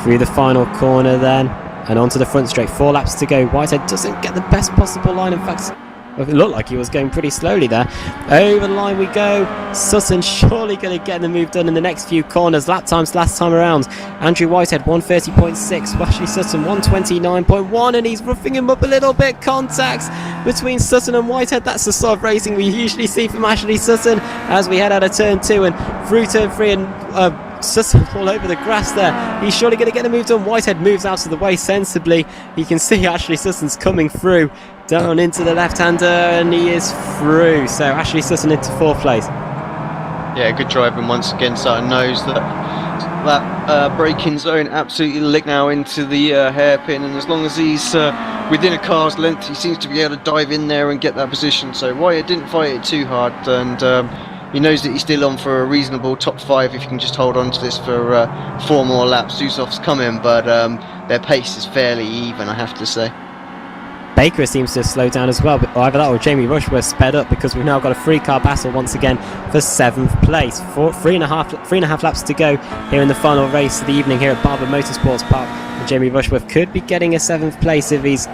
Through the final corner then, and onto the front straight. 4 laps to go. Whitehead doesn't get the best possible line. In fact, it looked like he was going pretty slowly there. Over the line we go. Sutton surely going to get the move done in the next few corners. Lap times last time around. Andrew Whitehead 1:30.6. Ashley Sutton 1:29.1, and he's roughing him up a little bit. Contacts between Sutton and Whitehead. That's the sort of racing we usually see from Ashley Sutton as we head out of turn 2 and through turn 3, and Sutton all over the grass there. He's surely going to get the move done. Whitehead moves out of the way sensibly. You can see Ashley Sutton's coming through down into the left-hander, and he is through. So Ashley Sutton into 4th place. Yeah, good driving once again. Sutton knows that braking zone absolutely licked now into the hairpin, and as long as he's within a car's length, he seems to be able to dive in there and get that position. So Whitehead didn't fight it too hard, and he knows that he's still on for a reasonable top 5 if he can just hold on to this for 4 more laps. Zusov's coming, but their pace is fairly even, I have to say. Baker seems to have slowed down as well, but either that or Jamie Rushworth sped up, because we've now got a 3-car battle once again for 7th place. 3.5 laps to go here in the final race of the evening here at Barber Motorsports Park. And Jamie Rushworth could be getting a 7th place if he's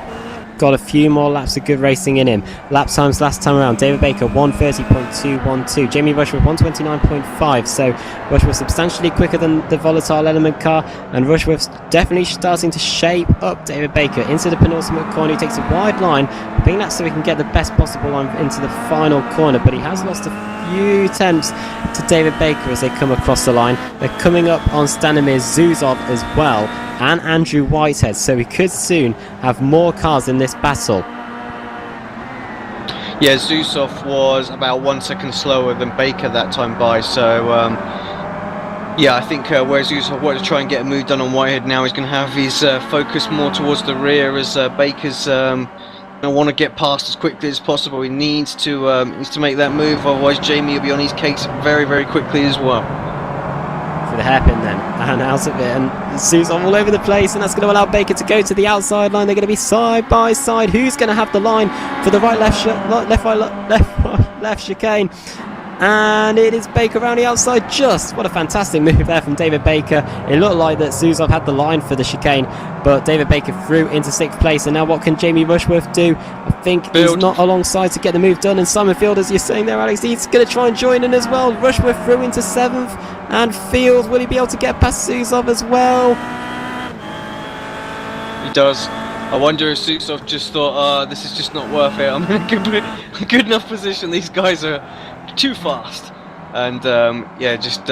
got a few more laps of good racing in him. Lap times last time around, David Baker 1:30.212, Jamie Rushworth 1:29.5, so Rushworth substantially quicker than the volatile element car, and Rushworth's definitely starting to shape up David Baker into the penultimate corner. He takes a wide line. I think that's so he can get the best possible line into the final corner, but he has lost a few tenths to David Baker as they come across the line. They're coming up on Stanimir Zuzov as well, and Andrew Whitehead, so we could soon have more cars in this battle. Yeah, Zuzov was about 1 second slower than Baker that time by, so yeah, I think where Zuzov wanted to try and get a move done on Whitehead, now he's going to have his focus more towards the rear, as Baker's want to get past as quickly as possible. He needs to make that move, otherwise Jamie will be on his case very, very quickly as well. For the hairpin then, and out of it, and Zuzov all over the place, and that's going to allow Baker to go to the outside line. They're going to be side by side. Who's going to have the line for the left chicane? And it is Baker around the outside. Just what a fantastic move there from David Baker. It looked like that Zuzov had the line for the chicane, but David Baker threw into 6th place. And now what can Jamie Rushworth do? I think he's not alongside to get the move done, and Simon Field, as you're saying there, Alex, he's going to try and join in as well. Rushworth threw into 7th, and Field, will he be able to get past Zuzov as well? He does. I wonder if Zuzov just thought, this is just not worth it. I'm in a good enough position. These guys are too fast, and yeah, just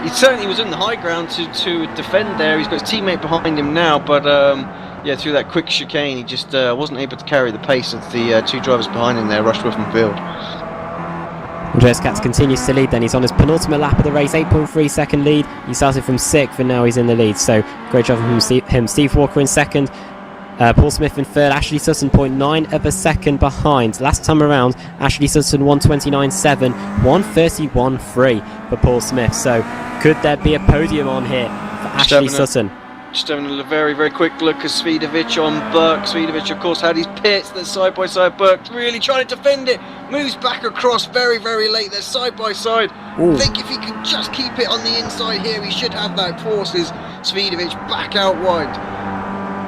he certainly was in the high ground to defend there. He's got his teammate behind him now, but yeah, through that quick chicane he just wasn't able to carry the pace of the 2 drivers behind him there, Rushworth and Field. Andreas Katz continues to lead then. He's on his penultimate lap of the race, 8.3 second lead. He started from 6th and now he's in the lead, so great job from him. Steve Walker in 2nd, Paul Smith in 3rd, Ashley Sutton 0.9 of a second behind. Last time around, Ashley Sutton 1:29.7, 1:31.3 for Paul Smith. So could there be a podium on here for Ashley Sutton? Just having a very, very quick look at Svidovic on Burke. Svidovic, of course, had his pits. They're side by side. Burke really trying to defend it. Moves back across very, very late. They're side by side. I think if he can just keep it on the inside here, he should have that. Forces Svidovic back out wide.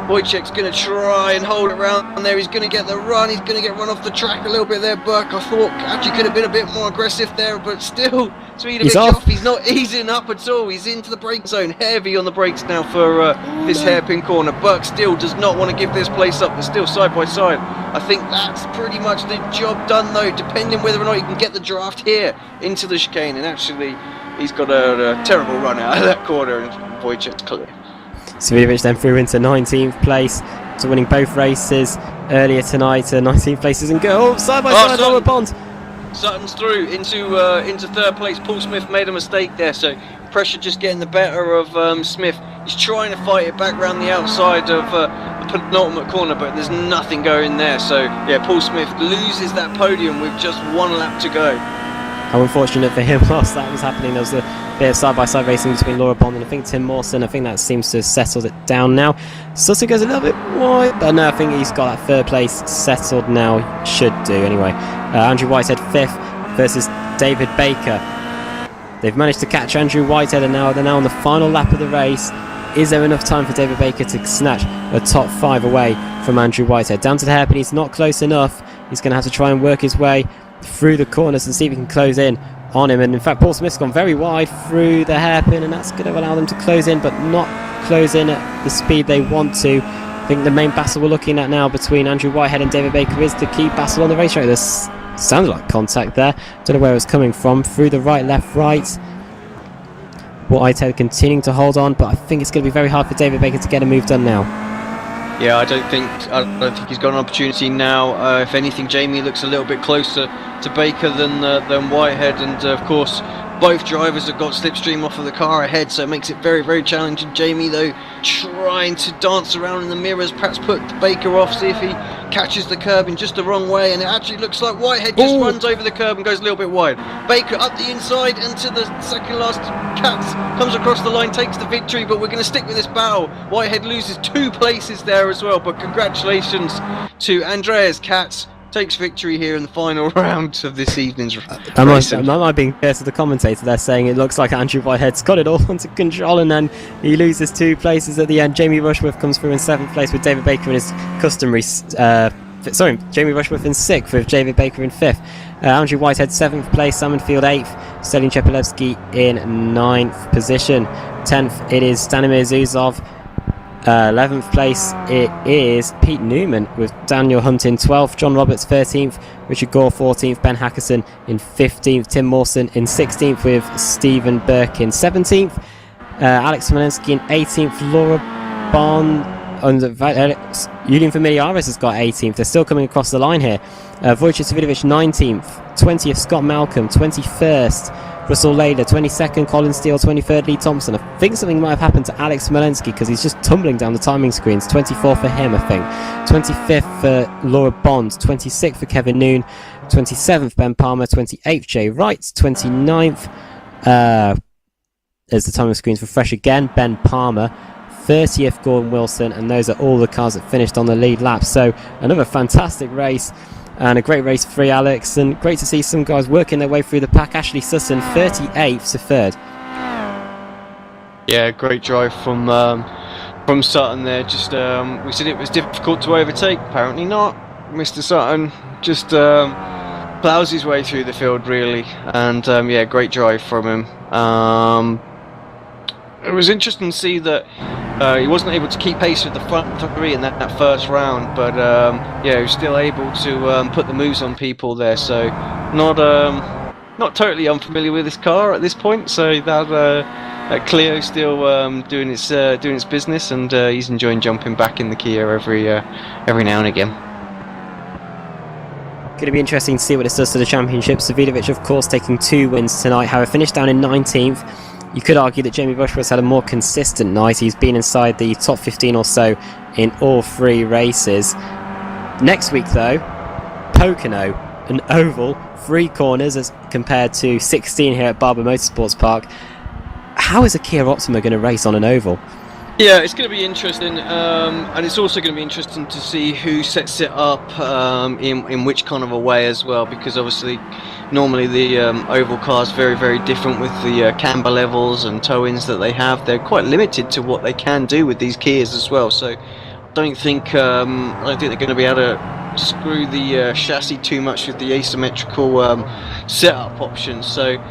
Wojciech's going to try and hold it around there. He's going to get the run. He's going to get run off the track a little bit there. Burke, I thought, actually could have been a bit more aggressive there, but still, Svidovic off. He's not easing up at all. He's into the brake zone. Heavy on the brakes now for this hairpin corner. Burke still does not want to give this place up. They're still side by side. I think that's pretty much the job done, though, depending whether or not he can get the draft here into the chicane. And actually, he's got a terrible run out of that corner, and Wojciech's clear. Svidovic then threw into 19th place after winning both races earlier tonight. 19th places and go side by side lower bond. Sutton's through into 3rd place. Paul Smith made a mistake there, so pressure just getting the better of Smith. He's trying to fight it back around the outside of the penultimate corner, but there's nothing going there. So yeah, Paul Smith loses that podium with just 1 lap to go. How unfortunate for him whilst that was happening. There was a bit of side-by-side racing between Laura Bond and I think Tim Mawson. I think that seems to have settled it down now. Sutton goes a little bit wide, but no, I think he's got that third place settled now. Should do anyway. Andrew Whitehead 5th versus David Baker. They've managed to catch Andrew Whitehead and now they're on the final lap of the race. Is there enough time for David Baker to snatch a top 5 away from Andrew Whitehead? Down to the hairpin, he's not close enough. He's going to have to try and work his way through the corners and see if he can close in on him. And in fact, Paul Smith's gone very wide through the hairpin, and that's going to allow them to close in, but not close in at the speed they want to. I think the main battle we're looking at now between Andrew Whitehead and David Baker is to keep battle on the racetrack. This sounded like contact there. Don't know where it was coming from. Through the right, left, right. Whitehead continuing to hold on, but I think it's going to be very hard for David Baker to get a move done now. Yeah, I don't think he's got an opportunity now. If anything, Jamie looks a little bit closer to Baker than Whitehead, and of course both drivers have got slipstream off of the car ahead, so it makes it very, very challenging. Jamie, though, trying to dance around in the mirrors, perhaps put Baker off, see if he catches the curb in just the wrong way, and it actually looks like Whitehead just runs over the curb and goes a little bit wide. Baker up the inside into the second last Katz, comes across the line, takes the victory, but we're going to stick with this battle. Whitehead loses 2 places there as well, but congratulations to Andreas Katz. Takes victory here in the final round of this evening's racing. Am I being fair to the commentator? They're saying it looks like Andrew Whitehead's got it all under control, and then he loses 2 places at the end. Jamie Rushworth comes through in 7th place with David Baker in his customary. Jamie Rushworth in 6th with David Baker in 5th. Andrew Whitehead 7th place, Simon Field 8th, Stelin Chepelevsky in 9th position. 10th it is Stanimir Zuzov. 11th place it is Pete Newman with Daniel Hunt in 12th, John Roberts 13th, Richard Gore 14th, Ben Hackerson in 15th, Tim Mawson in 16th with Stephen Burke in 17th, Alex Smolenski in 18th, Laura Bond and Julian Familiaris has got 18th. They're still coming across the line here. Wojciech Savidovic 19th, 20th Scott Malcolm, 21st Russell Layler, 22nd Colin Steele, 23rd Lee Thompson. I think something might have happened to Alex Smolenski because he's just tumbling down the timing screens. 24th for him, I think. 25th for Laura Bond, 26th for Kevin Noon, 27th Ben Palmer, 28th Jay Wright, 29th as the timing screens refresh again, Ben Palmer, 30th Gordon Wilson, and those are all the cars that finished on the lead lap. So another fantastic race and a great race for Alex, and great to see some guys working their way through the pack. Ashley Sutton 38th to 3rd. Yeah, great drive from Sutton there. Just we said it was difficult to overtake, apparently not. Mr. Sutton just plows his way through the field really, and yeah, great drive from him. It was interesting to see that he wasn't able to keep pace with the front 3 in that first round, but yeah, he was still able to put the moves on people there. So not totally unfamiliar with this car at this point. So that Clio still doing its business, and he's enjoying jumping back in the Kia every now and again. Going to be interesting to see what this does to the championship. Savidovic, of course, taking 2 wins tonight. However, finished down in 19th. You could argue that Jamie Rushworth's had a more consistent night. He's been inside the top 15 or so in all 3 races. Next week, though, Pocono, an oval, 3 corners as compared to 16 here at Barber Motorsports Park. How is a Kia Optima going to race on an oval? Yeah, it's going to be interesting, and it's also going to be interesting to see who sets it up in which kind of a way as well, because obviously normally the oval car is very, very different with the camber levels and toe-ins that they have. They're quite limited to what they can do with these Kias as well, so I don't think they're going to be able to screw the chassis too much with the asymmetrical setup options. So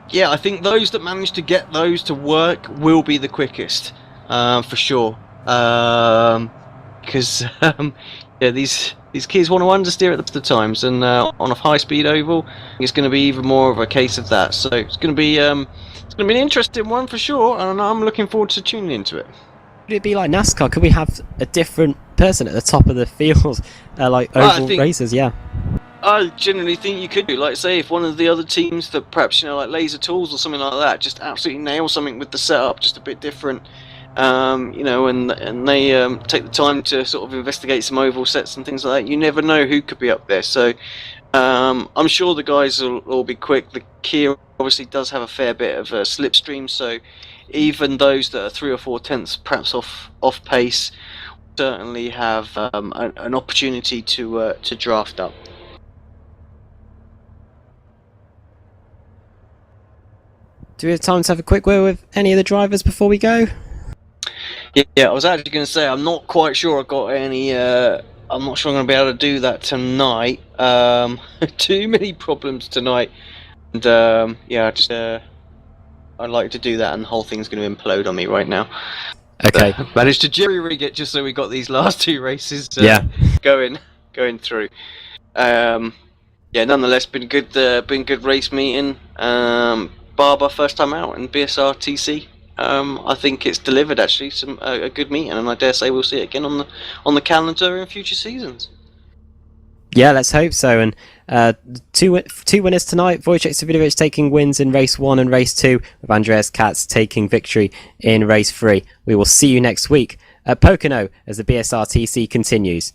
yeah, I think those that manage to get those to work will be the quickest, for sure. Because yeah, these Kias want to understeer at the times, and on a high-speed oval, it's going to be even more of a case of that. So it's going to be an interesting one for sure, and I'm looking forward to tuning into it. Would it be like NASCAR? Could we have a different person at the top of the field, like oval races? Yeah. I generally think you could do, like say, if one of the other teams that perhaps, like Laser Tools or something like that, just absolutely nail something with the setup, just a bit different, and they take the time to sort of investigate some oval sets and things like that. You never know who could be up there. So I'm sure the guys will all be quick. The Kia obviously does have a fair bit of slipstream, so even those that are 3 or 4 tenths perhaps off pace certainly have an opportunity to draft up. Do we have time to have a quick word with any of the drivers before we go? Yeah, I was actually going to say I'm not quite sure I got any. I'm not sure I'm going to be able to do that tonight. Too many problems tonight, and I'd like to do that, and the whole thing's going to implode on me right now. Okay. Managed to jerry rig it just so we got these last 2 races going through. Nonetheless, been good race meeting. Barber first time out in BRSTC. I think it's delivered actually a good meeting, and I dare say we'll see it again on the calendar in future seasons. Yeah, let's hope so. And two winners tonight. Wojciech Savidovic taking wins in race 1 and race 2, with Andreas Katz taking victory in race 3. We will see you next week at Pocono as the BSRTC continues.